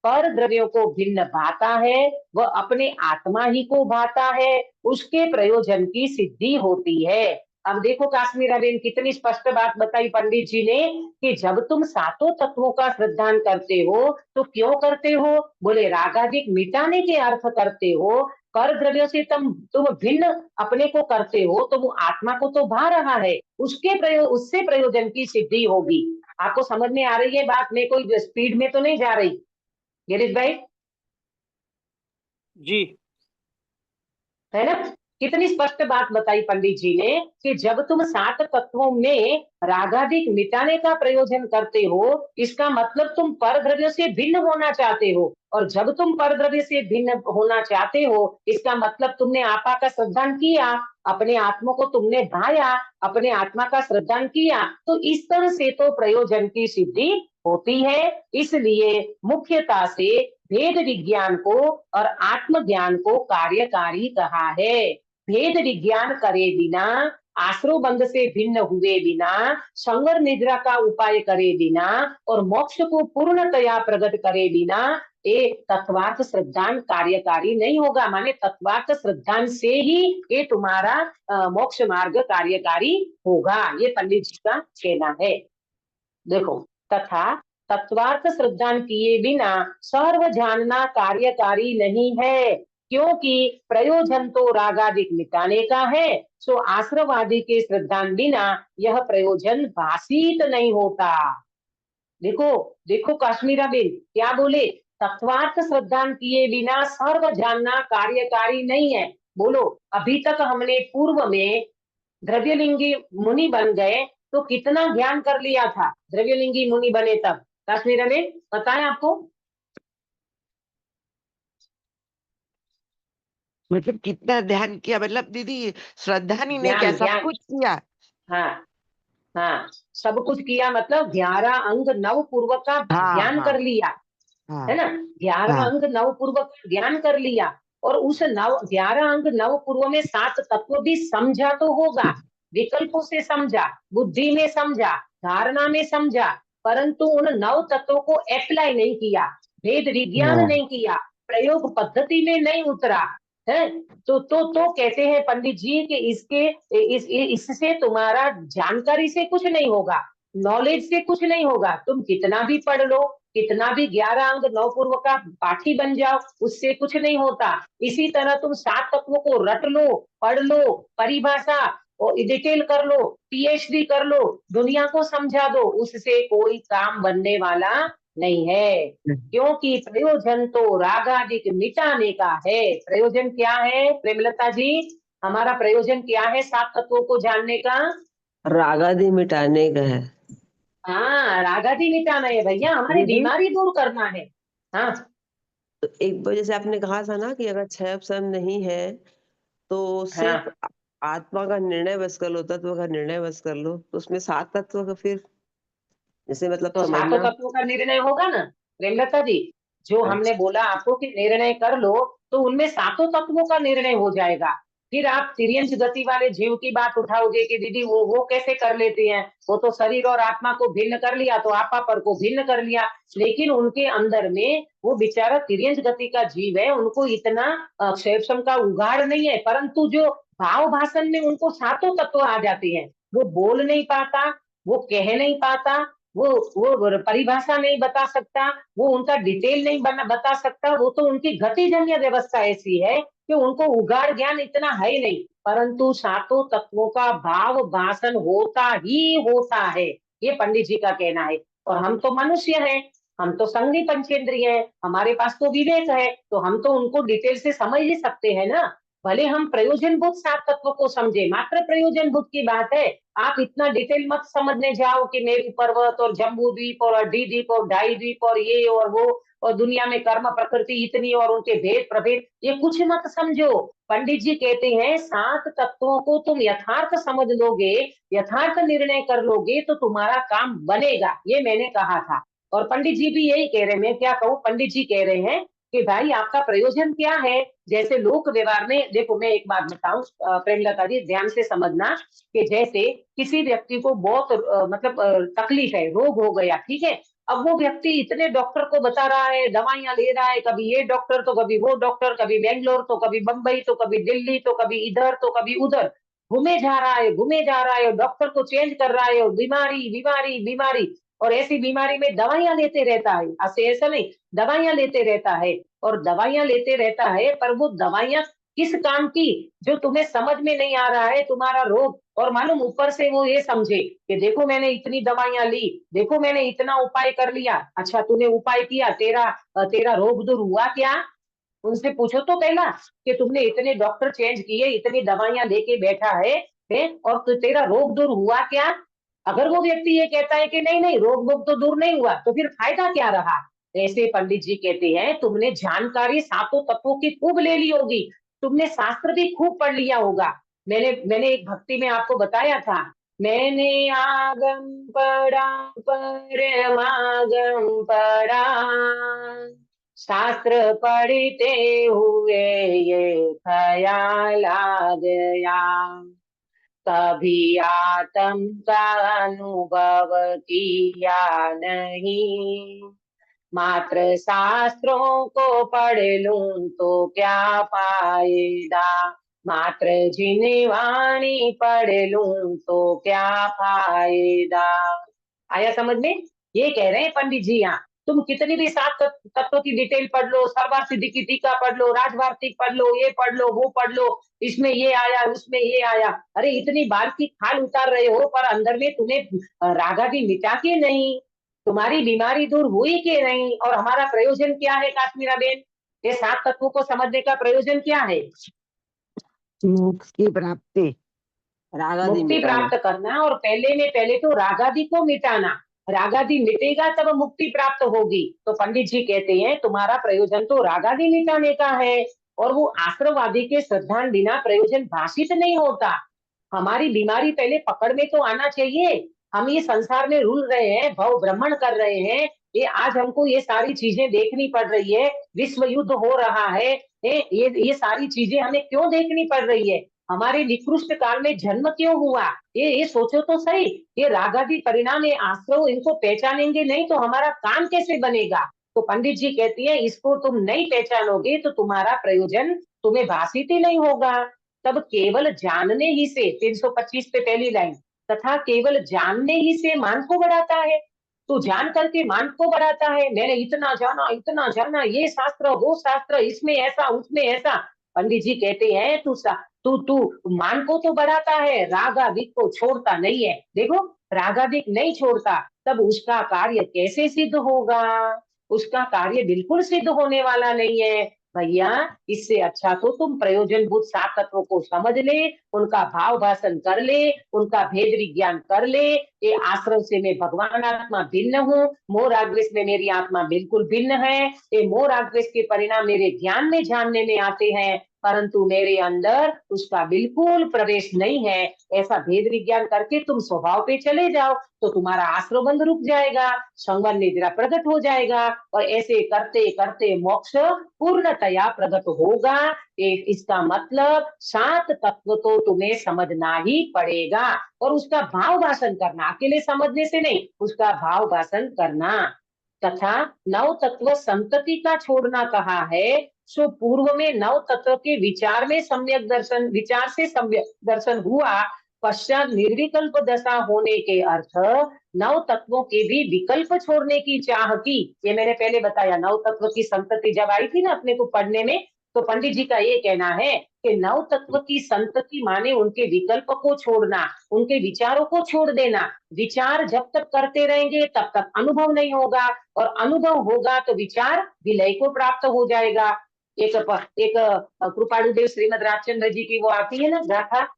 पर द्रव्यों को भिन्न भाता है, वह अपने आत्मा ही को भाता है, उसके प्रयोजन की सिद्धि होती है। अब देखो काश्मीरा बेन कितनी स्पष्ट बात बताई पंडित जी ने कि जब तुम सातों तत्वों का श्रद्धान करते हो तो क्यों करते हो? बोले रागादिक मिटाने के अर्थ करते हो। कर द्रव्यों से तुम भिन्न अपने को करते हो तो वो आत्मा को तो भा रहा है, उससे प्रयोजन की सिद्धि होगी। आपको समझ में आ रही है बात? में कोई स्पीड में तो नहीं जा रही गिरीश भाई? जी है ना? कितनी स्पष्ट बात बताई पंडित जी ने कि जब तुम सात तत्वों में रागादिक मिटाने का प्रयोजन करते हो इसका मतलब तुम पर द्रव्य से भिन्न होना चाहते हो, और जब तुम पर द्रव्य से भिन्न होना चाहते हो इसका मतलब तुमने आपा का श्रद्धान किया, अपने आत्मा को तुमने भाया, अपने आत्मा का श्रद्धान किया, तो इस तरह से तो प्रयोजन की सिद्धि होती है। इसलिए मुख्यता से भेद विज्ञान को और आत्मज्ञान को कार्यकारी कहा है। भेद विज्ञान करे बिना, आश्रव बंध से भिन्न हुए बिना, संवर निद्रा का उपाय करे बिना और मोक्ष को पूर्णतया प्रकट करे बिना एक तत्वार्थ श्रद्धान कार्यकारी नहीं होगा। माने तत्वार्थ श्रद्धान से ही ये तुम्हारा मोक्ष मार्ग कार्यकारी होगा, ये पंडित जी का कहना है। देखो तथा तत्वार्थ श्रद्धान किए बिना सर्व जानना कार्यकारी नहीं है, क्योंकि प्रयोजन तो रागादिक मिटाने का है, सो आश्रवादी के श्रद्धान बिना यह प्रयोजन भाषित नहीं होता। देखो देखो काश्मीरा बेन क्या बोले, तत्वार्थ श्रद्धा किए बिना सर्व जानना कार्यकारी नहीं है। बोलो, अभी तक हमने पूर्व में द्रव्यलिंगी मुनि बन गए तो कितना ज्ञान कर लिया था द्रव्यलिंगी मुनि बने तब? कश्मीर में बताएं आपको। मतलब कितना ध्यान किया, मतलब दीदी श्रद्धानी ने ज्ञान क्या सब ज्ञान कुछ किया? हाँ हाँ, सब कुछ किया मतलब 11 अंग नव पूर्व का हाँ ध्यान हाँ कर लिया, है हाँ ना। 11 हाँ अंग नव पूर्व का ध्यान कर लिया, और उस 11 अंग नव पूर्व में 7 तत्व भी समझा तो होगा, विकल्पों से समझा, बुद्धि में समझा, धारणा में समझा, परंतु उन 9 तत्वों को अप्लाई नहीं किया, भेद विज्ञान हाँ नहीं किया, प्रयोग पद्धति में नहीं उतरा है। तो कहते हैं पंडित जी कि इससे तुम्हारा जानकारी से कुछ नहीं होगा, नॉलेज से कुछ नहीं होगा। तुम कितना भी पढ़ लो, कितना भी 11 अंग 9 पूर्व का पाठी बन जाओ, उससे कुछ नहीं होता। इसी तरह तुम 7 तत्वों को रट लो, पढ़ लो, परिभाषा और डिटेल कर लो, पीएचडी कर लो, दुनिया को समझा दो, उससे कोई काम बनने वाला नहीं है। क्योंकि प्रयोजन तो रागादिक मिटाने का है। प्रयोजन क्या है प्रेमलता जी? हमारा प्रयोजन क्या है 7 तत्वों को जानने का? रागादि मिटाने का है। हाँ, रागादि मिटाना है भैया, हमारी दीदी, बीमारी दूर करना है। हाँ तो एक वजह से आपने कहा था ना कि अगर 6 ऑप्शन नहीं है तो सिर्फ हाँ, आत्मा का निर्णय बस कर लो, तत्व का निर्णय बस कर लो, तो उसमें 7 तत्व का फिर जैसे मतलब तो सातों समझना। तत्वों का निर्णय होगा ना प्रेमलता जी। जो हमने अच्छा, बोला आपको कि निर्णय कर लो, तो उनमें सातों तत्वों का निर्णय हो जाएगा। फिर आप तिर्यंच गति वाले जीव की बात उठाओगे कि दीदी वो कैसे कर लेते हैं, वो तो शरीर और आत्मा को भिन्न कर लिया, तो आपा पर को भिन्न कर लिया, लेकिन उनके अंदर में वो बेचारा तिर्यंच गति का जीव है, उनको इतना क्षेम का उगाड़ नहीं है, परंतु जो भाव भाषण में उनको सातों तत्व आ जाते हैं। वो बोल नहीं पाता, वो कह नहीं पाता, वो परिभाषा नहीं बता सकता, वो उनका डिटेल नहीं बता सकता, वो तो उनकी गतिजन्य व्यवस्था ऐसी है कि उनको उगाड़ ज्ञान इतना है नहीं, परंतु सातों तत्वों का भाव भाषण होता ही होता है, ये पंडित जी का कहना है। और हम तो मनुष्य हैं, हम तो संगी पंचेंद्रिय हैं, हमारे पास तो विवेक है, तो हम तो उनको डिटेल से समझ ही सकते हैं ना। भले हम प्रयोजन बुद्ध 7 तत्वों को समझे, मात्र प्रयोजन बुद्ध की बात है। आप इतना डिटेल मत समझने जाओ कि मेरू पर्वत और जम्बू द्वीप और अड्डी द्वीप और ढाई द्वीप और ये और वो, और दुनिया में कर्म प्रकृति इतनी और उनके भेद प्रभेद, ये कुछ मत समझो। पंडित जी कहते हैं 7 तत्वों को तुम यथार्थ समझ लोगे, यथार्थ निर्णय कर लोगे, तो तुम्हारा काम बनेगा, ये मैंने कहा था। और पंडित जी भी यही कह रहे हैं, मैं क्या कहूँ, पंडित जी कह रहे हैं कि भाई आपका प्रयोजन क्या है। जैसे लोक व्यवहार में देखो, मैं एक बात बताऊं प्रेमलता जी, ध्यान से समझना, कि जैसे किसी व्यक्ति को बहुत मतलब तकलीफ है, रोग हो गया, ठीक है। अब वो व्यक्ति इतने डॉक्टर को बता रहा है, दवाइयां ले रहा है, कभी ये डॉक्टर तो कभी वो डॉक्टर, कभी बेंगलोर तो कभी बंबई तो कभी दिल्ली तो कभी इधर तो कभी उधर, घूमे जा रहा है, घूमे जा रहा है, डॉक्टर को चेंज कर रहा है, और बीमारी बीमारी बीमारी, और ऐसी बीमारी में दवाइयां लेते रहता है, ऐसा नहीं, दवाइयां लेते रहता है, और दवाइयां लेते रहता है, पर वो दवाइयां किस काम की, जो तुम्हें समझ में नहीं आ रहा है तुम्हारा रोग। और मालूम ऊपर से वो ये समझे कि देखो मैंने इतनी दवाइयां ली, देखो मैंने इतना उपाय कर लिया। अच्छा, तूने उपाय किया, तेरा रोग दूर हुआ क्या? उनसे पूछो तो पहला कि तुमने इतने डॉक्टर चेंज किए, इतनी दवाइयां लेके बैठा है और तेरा रोग दूर हुआ क्या? अगर वो व्यक्ति ये कहता है कि नहीं नहीं रोग वोग तो दूर नहीं हुआ, तो फिर फायदा क्या रहा? ऐसे पंडित जी कहते हैं तुमने जानकारी सातों तत्वों की खूब ले ली होगी, तुमने शास्त्र भी खूब पढ़ लिया होगा। मैंने एक भक्ति में आपको बताया था, मैंने आगम पढ़ा परमागम पढ़ा, शास्त्र पढ़ते हुए ये ख्याल आ गया, कभी आत्म का अनुभव किया नहीं, मात्र शास्त्रों को पढ़ लूं तो क्या फायदा, मात्र जिन्हें वाणी पढ़ लूं तो क्या फायदा। आया समझ में? ये कह रहे हैं पंडित जी यहाँ, तुम कितनी भी 7 तत्वों की डिटेल पढ़ लो, सर्वार्थ सिद्धि की टीका पढ़ लो, राजवार्तिक पढ़ लो, ये पढ़ लो, वो पढ़ लो, इसमें ये आया, उसमें ये आया, अरे इतनी बाल की खाल उतार रहे हो, पर अंदर में तुम्हें रागादि मिटा के नहीं, तुम्हारी बीमारी दूर हुई कि नहीं, और हमारा प्रयोजन क्या है काश्मीरा बेन? ये 7 तत्वों को समझने का प्रयोजन क्या है? मोक्ष की प्राप्ति, रागादि मुक्ति मिटाना। प्राप्त करना, और पहले तो रागादि को मिटाना। रागादि मिटेगा तब मुक्ति प्राप्त होगी। तो पंडित जी कहते हैं तुम्हारा प्रयोजन तो रागादि मिटाने का है, और वो आश्रमवादी के श्रद्धान बिना प्रयोजन भाषित नहीं होता। हमारी बीमारी पहले पकड़ में तो आना चाहिए। हम ये संसार में रुल रहे हैं, भव भ्रमण कर रहे हैं, ये आज हमको ये सारी चीजें देखनी पड़ रही है। विश्व युद्ध हो रहा है, ये सारी चीजें हमें क्यों देखनी पड़ रही है? हमारे निकृष्ट काल में जन्म क्यों हुआ? ये सोचो तो सही। ये रागादि परिणाम, ये आश्रव, इनको पहचानेंगे नहीं तो हमारा काम कैसे बनेगा? तो पंडित जी कहती है इसको तुम नहीं पहचानोगे तो तुम्हारा प्रयोजन तुम्हें भाषित ही नहीं होगा। तब केवल जानने ही से, 325 पे पहली लाइन, तथा केवल जानने ही से मान को बढ़ाता है। तो जान करके मान को बढ़ाता है, मैंने इतना जाना, ये शास्त्र वो शास्त्र, इसमें ऐसा उसमें ऐसा। पंडित जी कहते हैं तू तू मान को तो बढ़ाता है, रागादिक को छोड़ता नहीं है। देखो, रागादिक नहीं छोड़ता तब उसका कार्य कैसे सिद्ध होगा? उसका कार्य बिल्कुल सिद्ध होने वाला नहीं है। भैया, इससे अच्छा तो तुम प्रयोजनभूत 7 तत्वों को समझ ले, उनका भाव भाषण कर ले, उनका भेद विज्ञान कर ले। ये आश्रम से मैं भगवान आत्मा भिन्न हूँ, मोह रागद्वेष में मेरी आत्मा बिल्कुल भिन्न है। ये मोह रागद्वेष के परिणाम मेरे ज्ञान में जानने में आते हैं, परंतु मेरे अंदर उसका बिल्कुल प्रवेश नहीं है। ऐसा भेद विज्ञान करके तुम स्वभाव पे चले जाओ तो तुम्हारा आश्रय बंध रुक जाएगा, संगम निद्रा प्रकट हो जाएगा, और ऐसे करते करते मोक्ष पूर्णतया प्रकट होगा। इसका मतलब 7 तत्व तो तुम्हें समझना ही पड़ेगा, और उसका भाव भाषण करना, अकेले समझने से नहीं, उसका भाव भाषण करना। तथा 9 तत्व संतति का छोड़ना कहा है। सो पूर्व में 9 तत्व के विचार में सम्यक दर्शन, विचार से सम्यक दर्शन हुआ, पश्चात निर्विकल्प दशा होने के अर्थ 9 तत्वों के भी विकल्प छोड़ने की चाह की। ये मैंने पहले बताया, 9 तत्व की संतति जब आई थी ना अपने को पढ़ने में, तो पंडित जी का ये कहना है कि 9 तत्व की संतति माने उनके विकल्प को छोड़ना, उनके विचारों को छोड़ देना। विचार जब तक करते रहेंगे तब तक अनुभव नहीं होगा, और अनुभव होगा तो विचार विलय को प्राप्त हो जाएगा। एक कृपाणुदेव श्रीमद रामचंद्र जी की वो आती है ना गाथा,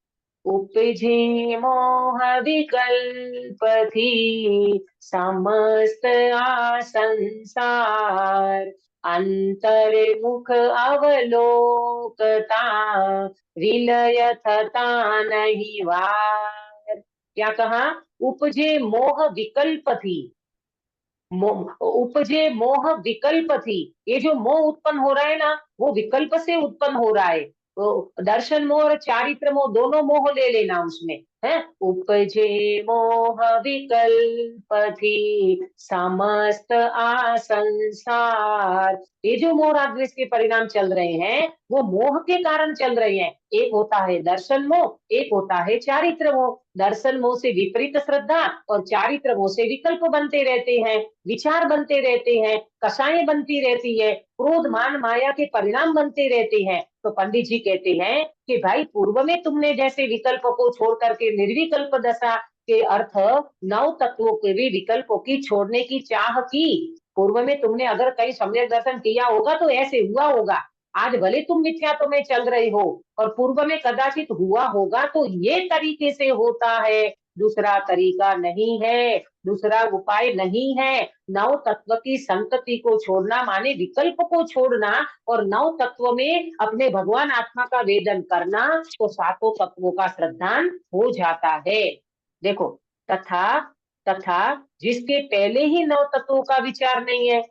उपजे मोह विकल्प थी समस्त आ संसार, अंतर्मुख अवलोकता विलय थता नहीं वार। क्या कहा? उपजे मोह विकल्प थी, उपजे मोह विकल्प थी। ये जो मोह उत्पन्न हो रहा है ना, वो विकल्प से उत्पन्न हो रहा है। तो दर्शन मोह और चारित्र मोह, दोनों मोह ले लेना उसमें है। उपजे मोह विकल्प थी समस्त आ संसार। ये जो मोह राग द्वेष के परिणाम चल रहे हैं वो मोह के कारण चल रहे हैं। एक होता है दर्शन मोह, एक होता है चारित्र मोह। दर्शन मोह से विपरीत श्रद्धा और चारित्र मोह से विकल्प बनते रहते हैं, विचार बनते रहते हैं, कषाएं बनती रहती है, क्रोध मान माया के परिणाम बनते रहते हैं। तो पंडित जी कहते हैं कि भाई, पूर्व में तुमने जैसे विकल्प को छोड़ करके निर्विकल्प दशा के अर्थ 9 तत्वों के भी विकल्पों की छोड़ने की चाह की। पूर्व में तुमने अगर कहीं सम्यक दर्शन किया होगा तो ऐसे हुआ होगा। आज भले तुम मिथ्यात्व में चल रहे हो, और पूर्व में कदाचित हुआ होगा तो ये तरीके से होता है, दूसरा तरीका नहीं है, दूसरा उपाय नहीं है। 9 तत्व की संतति को छोड़ना माने विकल्प को छोड़ना, और 9 तत्व में अपने भगवान आत्मा का वेदन करना, तो 7 तत्वों का श्रद्धान हो जाता है। देखो, तथा जिसके पहले ही 9 तत्वों का विचार नहीं है,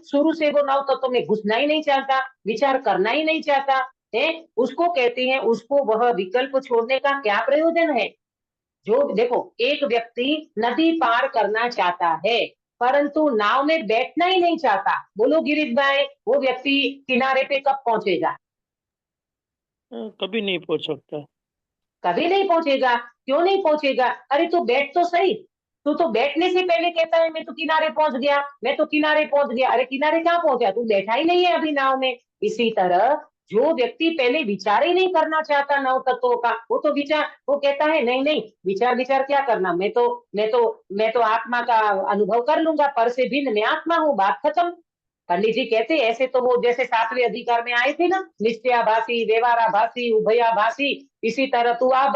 शुरू से वो 9 तत्वों में घुसना ही नहीं चाहता, विचार करना ही नहीं चाहता है, उसको कहते हैं, उसको वह विकल्प छोड़ने का क्या प्रयोजन है? जो देखो, एक व्यक्ति नदी पार करना चाहता है परंतु नाव में बैठना ही नहीं चाहता, बोलो गिरीश भाई, वो व्यक्ति किनारे पे कब पहुंचेगा? कभी नहीं पहुंच सकता। कभी नहीं पहुंचेगा। क्यों नहीं पहुंचेगा? अरे तू बैठ तो सही, तू तो बैठने से पहले कहता है मैं तो किनारे पहुंच गया, मैं तो किनारे पहुंच गया। अरे किनारे कहाँ पहुंचा? तू बैठा ही नहीं है अभी नाव में। इसी तरह जो व्यक्ति पहले विचार ही नहीं करना चाहता नव तत्वों का, वो कहता है नहीं नहीं, विचार क्या करना, मैं तो आत्मा का अनुभव कर लूंगा, पर से भिन्न मैं आत्मा हूँ, बात खत्म। पंडित जी कहते ऐसे तो वो जैसे 7वें अधिकार में आए थे ना, निश्चयाभासी, व्यवहाराभासी, उभयाभासी, इसी तरह तू अब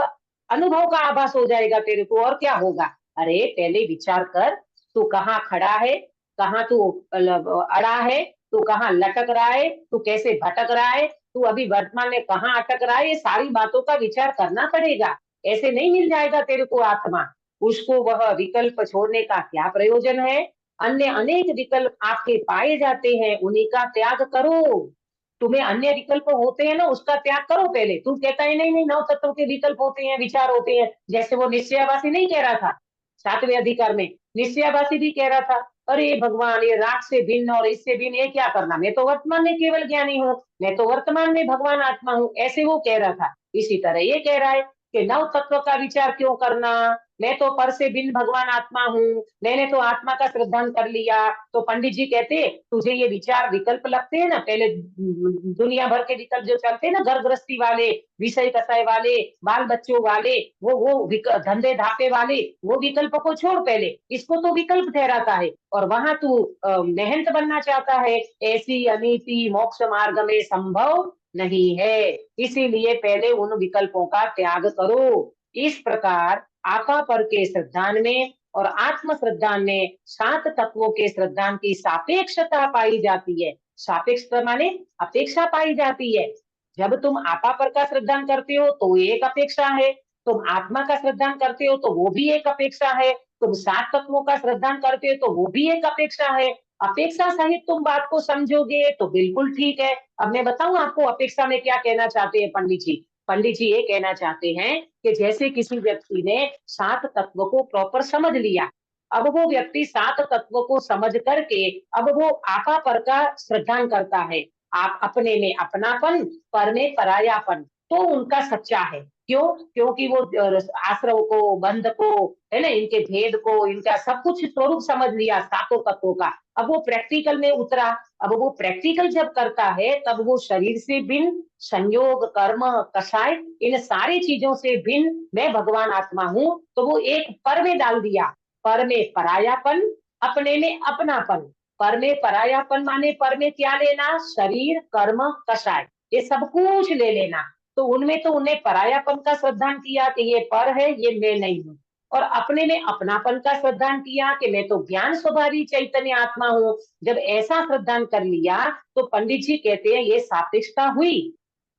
अनुभव का आभास हो जाएगा तेरे को, और क्या होगा। अरे पहले विचार कर, तू कहाँ खड़ा है, कहाँ तू अड़ा है, तू कहाँ लटक रहा है, तू कैसे भटक रहा है, तू अभी वर्तमान में कहाँ अटक रहा है, ये सारी बातों का विचार करना पड़ेगा। ऐसे नहीं मिल जाएगा तेरे को आत्मा। उसको वह विकल्प छोड़ने का क्या प्रयोजन है। अन्य अनेक विकल्प आपके पाए जाते हैं, उन्हीं का त्याग करो। तुम्हें अन्य विकल्प होते हैं ना, उसका त्याग करो पहले। तुम कहता है नहीं नहीं, नौ तत्व के विकल्प होते हैं, विचार होते हैं, जैसे वो निश्चयाभासी नहीं कह रहा था 7वें अधिकार में, निश्चयाभासी भी कह रहा था अरे भगवान, ये राग से भिन्न और इससे भिन्न ये क्या करना, मैं तो वर्तमान में केवल ज्ञानी हूँ, मैं तो वर्तमान में भगवान आत्मा हूँ, ऐसे वो कह रहा था। इसी तरह ये कह रहा है कि नव तत्व का विचार क्यों करना, मैं तो पर से भिन्न भगवान आत्मा हूँ, मैंने तो आत्मा का श्रद्धान कर लिया। तो पंडित जी कहते तुझे ये विचार विकल्प लगते हैं ना, पहले दुनिया भर के विकल्प जो चलते हैं ना, घर गृहस्थी वाले, विषय कसाय वाले, बाल बच्चों वाले, वो धंधे धापे वाले, वो विकल्प को छोड़, पहले इसको तो विकल्प ठहराता है, और वहां तू महंत बनना चाहता है। ऐसी अनीति मोक्ष मार्ग में संभव नहीं है, इसीलिए पहले उन विकल्पों का त्याग करो। इस प्रकार आपा पर के श्रद्धान में और आत्म श्रद्धान में 7 तत्वों के श्रद्धान की सापेक्षता पाई जाती है। सापेक्षता माने अपेक्षा पाई जाती है। जब तुम आपा पर का श्रद्धान करते हो तो एक अपेक्षा है, तुम आत्मा का श्रद्धान करते हो तो वो भी एक अपेक्षा है, तुम 7 तत्वों का श्रद्धान करते हो तो वो भी एक अपेक्षा है। अपेक्षा सहित तुम बात को समझोगे तो बिल्कुल ठीक है। अब मैं बताऊं आपको अपेक्षा में क्या कहना चाहते हैं पंडित जी। पंडित जी ये कहना चाहते हैं कि जैसे किसी व्यक्ति ने 7 तत्व को प्रॉपर समझ लिया, अब वो व्यक्ति 7 तत्व को समझ करके अब वो आपा पर का श्रद्धान करता है। आप अपने में अपनापन, पर में परायापन, तो उनका सच्चा है। क्यों? क्योंकि वो आश्रव को, बंध को, है ना, इनके भेद को, इनका सब कुछ स्वरूप समझ लिया 7 तत्वों का। अब वो प्रैक्टिकल में उतरा। अब वो प्रैक्टिकल जब करता है तब वो शरीर से भिन्न, संयोग, कर्म, कषाय, इन सारी चीजों से भिन्न मैं भगवान आत्मा हूँ, तो वो एक पर में डाल दिया। पर में परायापन, अपने में अपनापन। पर में परायापन माने पर में क्या लेना, शरीर, कर्म, कषाय, ये सब कुछ ले लेना। तो उनमें तो उन्हें परायापन का श्रद्धान किया कि ये पर है, ये मैं नहीं हूँ, और अपने में अपनापन का श्रद्धान किया कि मैं तो ज्ञान स्वभावी चैतन्य आत्मा हूँ। जब ऐसा श्रद्धान कर लिया तो पंडित जी कहते हैं ये सापेक्षता हुई,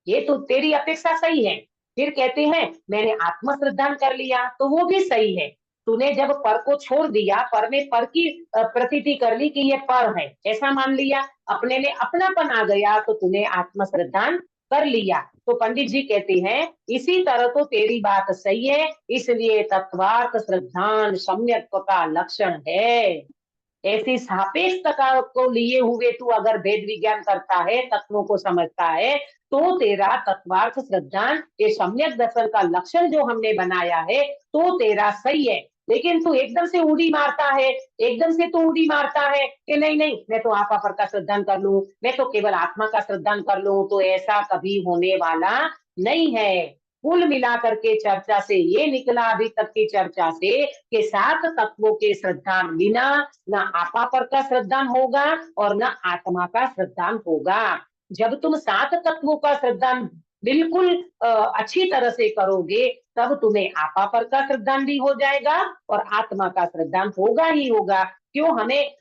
ये तो तेरी अपेक्षा सही है। फिर कहते हैं मैंने आत्म श्रद्धान कर लिया, तो वो भी सही है। तूने जब पर को छोड़ दिया, पर में पर की प्रतीति कर ली कि ये पर है, ऐसा मान लिया, अपने में अपनापन आ गया, तो तूने आत्म श्रद्धान कर लिया। तो पंडित जी कहते हैं इसी तरह तो तेरी बात सही है, इसलिए तत्वार्थ श्रद्धान सम्यक का लक्षण है। ऐसी सापेक्षता को लिए हुए तू अगर भेद विज्ञान करता है, तत्वों को समझता है, तो तेरा तत्वार्थ श्रद्धान, ये सम्यक दर्शन का लक्षण जो हमने बनाया है, तो तेरा सही है। लेकिन तू एकदम से उड़ी मारता है, एकदम से तू उड़ी मारता है कि नहीं नहीं, मैं तो आपा पर का श्रद्धान कर लूं, मैं तो केवल आत्मा का श्रद्धान कर लूं, तो ऐसा कभी होने वाला नहीं है। कुल मिलाकर के चर्चा से ये निकला, अभी तक की चर्चा से, कि 7 तत्वों के श्रद्धान बिना न आपा पर का श्रद्धान होगा और न आत्मा का श्रद्धान होगा। जब तुम 7 तत्वों का श्रद्धान बिल्कुल अच्छी तरह से करोगे, तब तुम्हें आपा पर का श्रद्धान भी हो जाएगा और आत्मा का श्रद्धान होगा ही होगा। क्यों?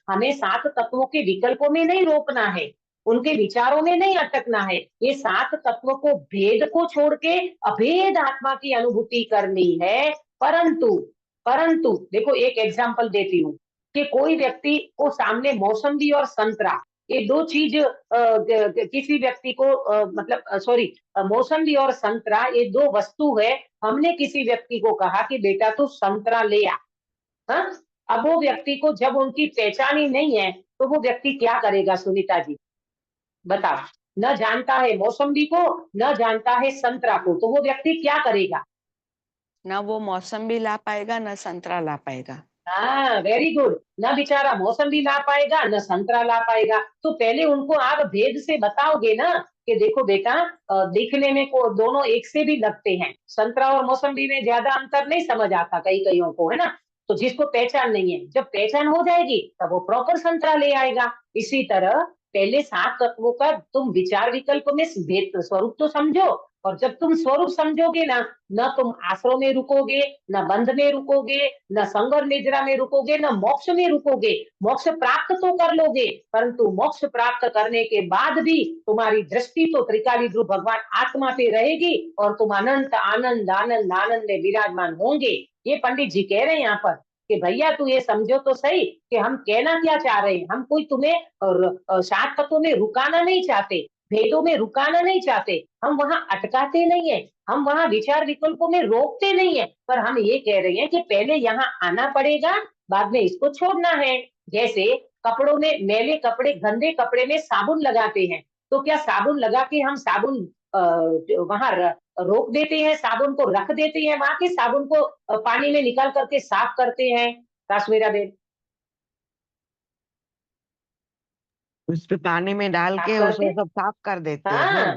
हमें 7 तत्वों के विकल्पों में नहीं रोकना है, उनके विचारों में नहीं अटकना है। ये 7 तत्वों को, भेद को छोड़ के अभेद आत्मा की अनुभूति करनी है। परंतु देखो एक एग्जांपल देती हूँ कि कोई व्यक्ति को सामने मौसम्बी और संतरा, ये दो चीज किसी व्यक्ति को मौसम्बी और संतरा ये दो वस्तु है, हमने किसी व्यक्ति को कहा कि बेटा तू संतरा ले आ। हाँ? अब वो व्यक्ति को जब उनकी पहचान ही नहीं है तो वो व्यक्ति क्या करेगा सुनीता जी बताओ? न जानता है मौसम्बी को, न जानता है संतरा को, तो वो व्यक्ति क्या करेगा? ना वो मौसम्बी ला पाएगा, न संतरा ला पाएगा। हाँ, वेरी गुड। न बेचारा मौसम्बी ला पाएगा, न संतरा ला पाएगा। तो पहले उनको आप भेद से बताओगे ना कि देखो बेटा, दिखने में को दोनों एक से भी लगते हैं, संतरा और मौसम्बी में ज्यादा अंतर नहीं समझ आता कई कईयों को, है ना। तो जिसको पहचान नहीं है, जब पहचान हो जाएगी तब वो प्रॉपर संतरा ले आएगा। इसी तरह पहले 7 तत्वों का तुम विचार विकल्प में भेद स्वरूप तो समझो, और जब तुम स्वरूप समझोगे ना, न तुम आश्रम में रुकोगे, न बंध में रुकोगे, न संगर निद्रा में रुकोगे, न मोक्ष में रुकोगे। मोक्ष प्राप्त तो कर लोगे, परंतु मोक्ष प्राप्त करने के बाद भी तुम्हारी दृष्टि तो त्रिकाली ध्रुव भगवान आत्मा पे रहेगी, और तुम अनंत आनंद आनंद आनंद में विराजमान होंगे। ये पंडित जी कह रहे हैं यहाँ पर कि भैया तू ये समझो तो सही कि हम कहना क्या चाह रहे हैं। हम कोई तुम्हें 7 तत्वों में रुकाना नहीं चाहते, भेदों में रुकाना नहीं चाहते, हम वहां अटकाते नहीं है, हम वहां विचार विकल्पों में रोकते नहीं है, पर हम ये कह रहे हैं कि पहले यहाँ आना पड़ेगा, बाद में इसको छोड़ना है। जैसे कपड़ों में, मैले कपड़े, गंदे कपड़े में साबुन लगाते हैं, तो क्या साबुन लगा के हम साबुन वहां रोक देते हैं, साबुन को रख देते हैं वहां के, साबुन को पानी में निकाल करके साफ करते हैं? काश्मीरा बेन, उस पे पानी में डाल साफ के करते उसको हैं? सब साफ कर देते हैं। हाँ,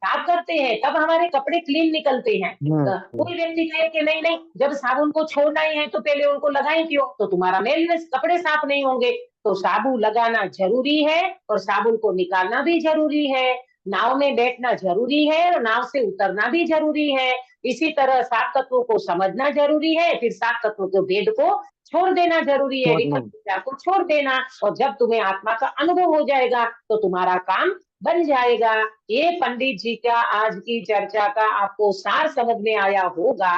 साफ करते हैं, तब हमारे कपड़े क्लीन निकलते हैं। हम्म। कोई व्यक्ति कहे कि नहीं नहीं, जब साबुन को छोड़ना ही है तो पहले उनको लगाएं क्यों, तो तुम्हारा मेल में कपड़े साफ नहीं होंगे। तो साबुन लगाना जरूरी है और साबुन को निकालना भी जरूरी है। नाव में बैठना जरूरी है और नाव से उतरना भी जरूरी है। इसी तरह 7 तत्वों को समझना जरूरी है, फिर 7 तत्वों के भेद को छोड़ देना जरूरी है, छोड़ना। विकल्प विचार को छोड़ देना। और जब तुम्हें आत्मा का अनुभव हो जाएगा तो तुम्हारा काम बन जाएगा। ये पंडित जी का आज की चर्चा का आपको सार समझ में आया होगा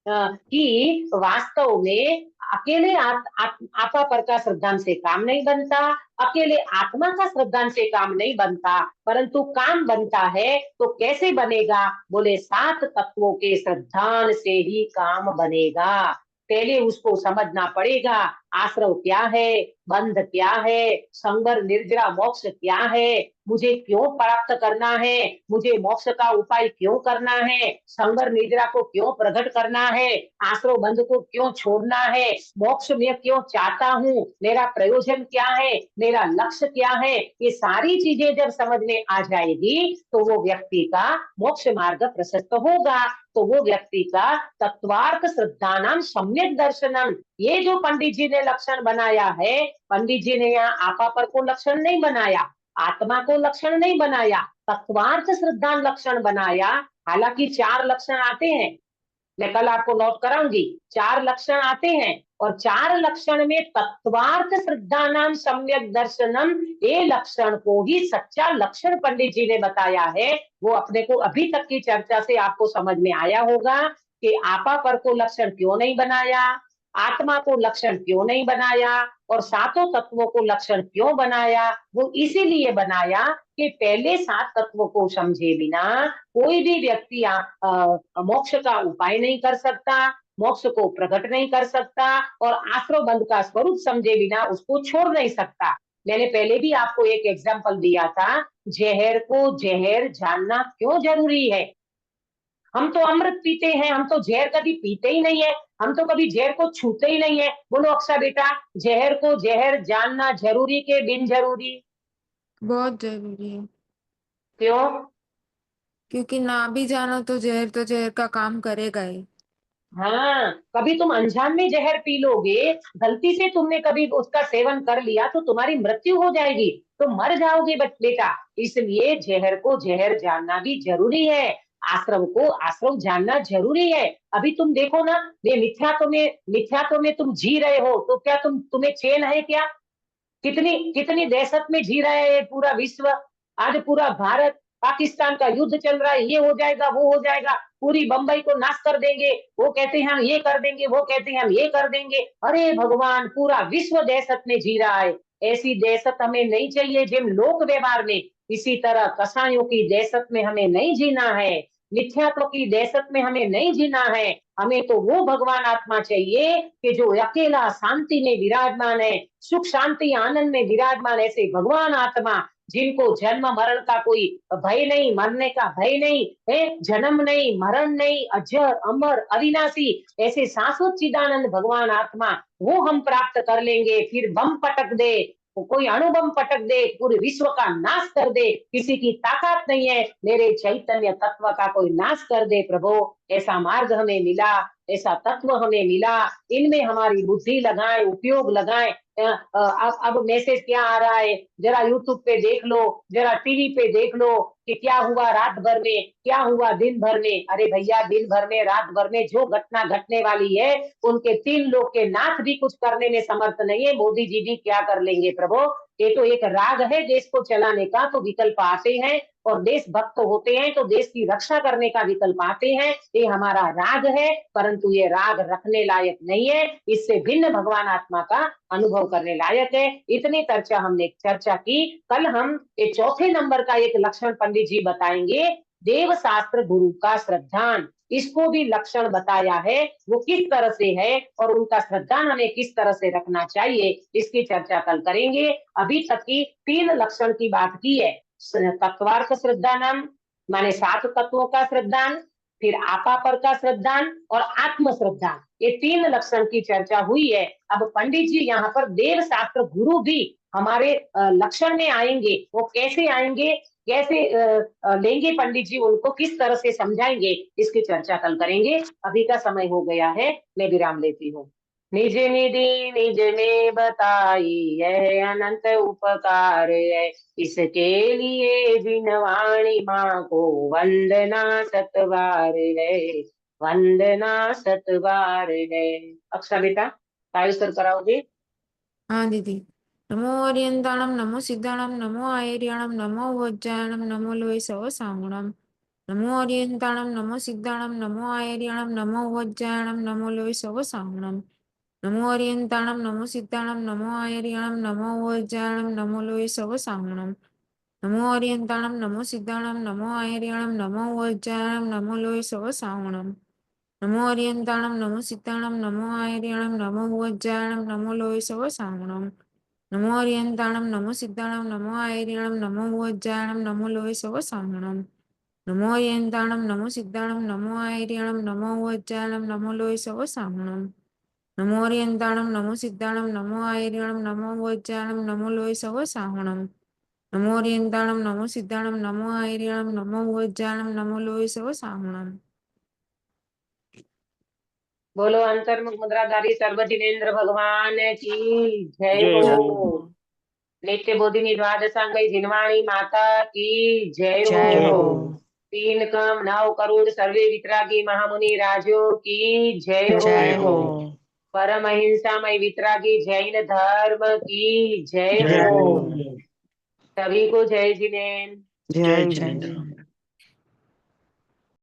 कि वास्तव में अकेले आपा पर का श्रद्धांत से काम नहीं बनता, अकेले आत्मा का श्रद्धांत से काम नहीं बनता, परंतु काम बनता है तो कैसे बनेगा? बोले 7 तत्वों के श्रद्धांत से ही काम बनेगा। पहले उसको समझना पड़ेगा, आश्रव क्या है, बंध क्या है, संवर निर्जरा मोक्ष क्या है, मुझे क्यों प्राप्त करना है, मुझे मोक्ष का उपाय क्यों करना है, संवर निर्जरा को क्यों प्रकट करना है, आश्रव बंध को क्यों छोड़ना है, मोक्ष में क्यों चाहता हूँ, मेरा प्रयोजन क्या है, मेरा लक्ष्य क्या है, ये सारी चीजें जब समझ में आ जाएगी तो वो व्यक्ति का मोक्ष मार्ग प्रशस्त होगा। तो वो व्यक्ति का तत्वार्थ श्रद्धानाम सम्यक दर्शनम, ये जो पंडित जी ने लक्षण बनाया है, पंडित जी ने यहाँ आपा पर को लक्षण नहीं बनाया, आत्मा को लक्षण नहीं बनाया, तत्वार्थ श्रद्धान लक्षण बनाया। हालांकि 4 लक्षण आते हैं, मैं कल आपको नोट कराऊंगी, 4 लक्षण आते हैं, और 4 लक्षण में तत्वार्थ श्रद्धानाम सम्यक दर्शनम, ये लक्षण को ही सच्चा लक्षण पंडित जी ने बताया है। वो अपने को अभी तक की चर्चा से आपको समझ में आया होगा कि आपा पर को लक्षण क्यों नहीं बनाया, आत्मा को लक्षण क्यों नहीं बनाया, और 7 तत्वों को लक्षण क्यों बनाया। वो इसीलिए बनाया कि पहले 7 तत्वों को समझे बिना कोई भी व्यक्ति मोक्ष का उपाय नहीं कर सकता, मोक्ष को प्रकट नहीं कर सकता, और आश्रव बंध का स्वरूप समझे बिना उसको छोड़ नहीं सकता। मैंने पहले भी आपको एक एग्जाम्पल दिया था, जहर को जहर जानना क्यों जरूरी है। हम तो अमृत पीते हैं, हम तो जहर कभी पीते ही नहीं है, हम तो कभी जहर को छूते ही नहीं है। बोलो अक्षा बेटा, जहर को जहर जानना जरूरी के बिन जरूरी? बहुत जरूरी है, क्यों? क्योंकि ना भी जानो तो जहर का काम करेगा ही। हाँ, कभी तुम अनजान में जहर पी लोगे, गलती से तुमने कभी उसका सेवन कर लिया तो तुम्हारी मृत्यु हो जाएगी, तो मर जाओगे बेटा। इसलिए जहर को जहर जानना भी जरूरी है, आश्रम को आश्रम जानना जरूरी है। अभी तुम देखो ना, ये मिथ्यात्व में तुम जी रहे हो, तो क्या तुम्हें चैन है क्या? कितनी कितनी दहशत में जी रहा है पूरा विश्व। आज पूरा भारत पाकिस्तान का युद्ध चल रहा है, ये हो जाएगा वो हो जाएगा, पूरी बंबई को नाश कर देंगे, वो कहते हैं हम ये कर देंगे, वो कहते हैं हम ये कर देंगे। अरे भगवान, पूरा विश्व दहशत में जी रहा है। ऐसी दहशत हमें नहीं चाहिए जिन लोक व्यवहार में, इसी तरह कसाईयों की दहशत में हमें नहीं जीना है, मिथ्यात्व की दहशत में हमें नहीं जीना है। हमें तो वो भगवान आत्मा चाहिए कि जो अकेला शांति में विराजमान है, सुख शांति आनंद में विराजमान, ऐसे भगवान आत्मा जिनको जन्म मरण का कोई भय नहीं, मरने का भय नहीं है, जन्म नहीं, मरण नहीं, अजर अमर अविनाशी, ऐसे शाश्वत चिदानंद भगवान आत्मा, वो हम प्राप्त कर लेंगे। फिर बम पटक दे, कोई अणुबम पटक दे, पूरे विश्व का नाश कर दे, किसी की ताकत नहीं है मेरे चैतन्य तत्व का कोई नाश कर दे प्रभु। ऐसा मार्ग हमें मिला, ऐसा तत्व हमें मिला, इनमें हमारी बुद्धि लगाएं, उपयोग लगाएं। अब मैसेज क्या आ रहा है, जरा यूट्यूब पे देख लो, जरा टीवी पे देख लो कि क्या हुआ रात भर में, क्या हुआ दिन भर में। अरे भैया, दिन भर में, रात भर में जो घटना घटने वाली है, उनके 3 लोग के नाथ भी कुछ करने में समर्थ नहीं है, मोदी जी भी क्या कर लेंगे प्रभु। ये तो एक राग है देश को चलाने का, तो विकल्प आते हैं, और देशभक्त होते हैं तो देश की रक्षा करने का विकल्प आते हैं। ये हमारा राग है, परंतु ये राग रखने लायक नहीं है, इससे भिन्न भगवान आत्मा का अनुभव करने लायक है। इतनी हमने चर्चा की। कल हम ये चौथे नंबर का एक लक्षण पंडित जी बताएंगे, देव शास्त्र गुरु का श्रद्धान। इसको भी लक्षण बताया है, वो किस तरह से है और उनका श्रद्धान हमें किस तरह से रखना चाहिए, इसकी चर्चा कल करेंगे। अभी तक की 3 लक्षण की बात की है, तत्वार्थ श्रद्धानम माने 7 तत्वों का श्रद्धान, फिर आपा पर का श्रद्धान और आत्म श्रद्धान, ये 3 लक्षण की चर्चा हुई है। अब पंडित जी यहाँ पर देव शास्त्र गुरु भी हमारे लक्षण में आएंगे। वो कैसे आएंगे, कैसे लेंगे पंडित जी उनको, किस तरह से समझाएंगे, इसकी चर्चा कल करेंगे। अभी का समय हो गया है, मैं विराम लेती हूँ। निज निधि निज ने बताई है, अनंत उपकार है, इसके लिए जिनवाणी माँ को वंदना सतबार है, वंदना सतबार है। अक्षा बेटा तायुसर कराओगे? हाँ दीदी। नमो ओरियंताणम, नमो सिद्धाणम, नमो आयर्याणम, नमो वज्जायणम, नमो लोय सव सांगुणम। नमो ओरियंताणम, नमो सिद्धाणम, नमो आयर्याणम, नमो वज्जायणम, नमो लोय सव सांगुणम। नमो ओरियंताणम, नमो सिद्धाणम, नमो आयर्याणम, नमो वज्जायणम, नमो लोय सव सांगुणम। नमो ओरियंताणम, नमो सिद्धाणम, नमो आयर्याणम, नमो वज्जायणम, नमो लोय सव सांगुणम। नमो ओरियंताणम, नमो सिद्धाणम, नमो आयर्याणम, नमो वज्जायणम, नमो लोय सव सांगुणम। नमो ओरियंताणम, नमो सिद्धाणम, नमो आयर्याणम, नमो वज्जायणम, नमो लोय सव सांगुणम। नमो ओरियंताणम, नमो सिद्धाणम, नमो आयर्याणम, नमो वज्जायणम, नमो लोय सव सांगुणम। नमो ओरियंताणम, नमो सिद्धाणम, नमो आयर्याणम, नमो वज्जायणम, नमो लोय सव सांगुणम। नमो ओरियंताणम, नमो सिद्धाणम, नमो आयर्याणम, नमो वज्जायणम, नमो लोय सव सांगुणम। बोलो अंतर्मुख मुद्राधारी सर्वजिनेन्द्र भगवान की जय जय हो। हो। नित्य बोधिनी द्वादशांगी जिनवाणी माता की जय जय जय हो। हो। हो। 3 कम 9 करोड़ सर्वे वितरागी महामुनि राजो की जय हो। जय हो। परम अहिंसामय वितरागी जैन धर्म की जय जय हो। हो। सभी को जय जिनेन्द्र। जय जय जय। जिनेन्द्र।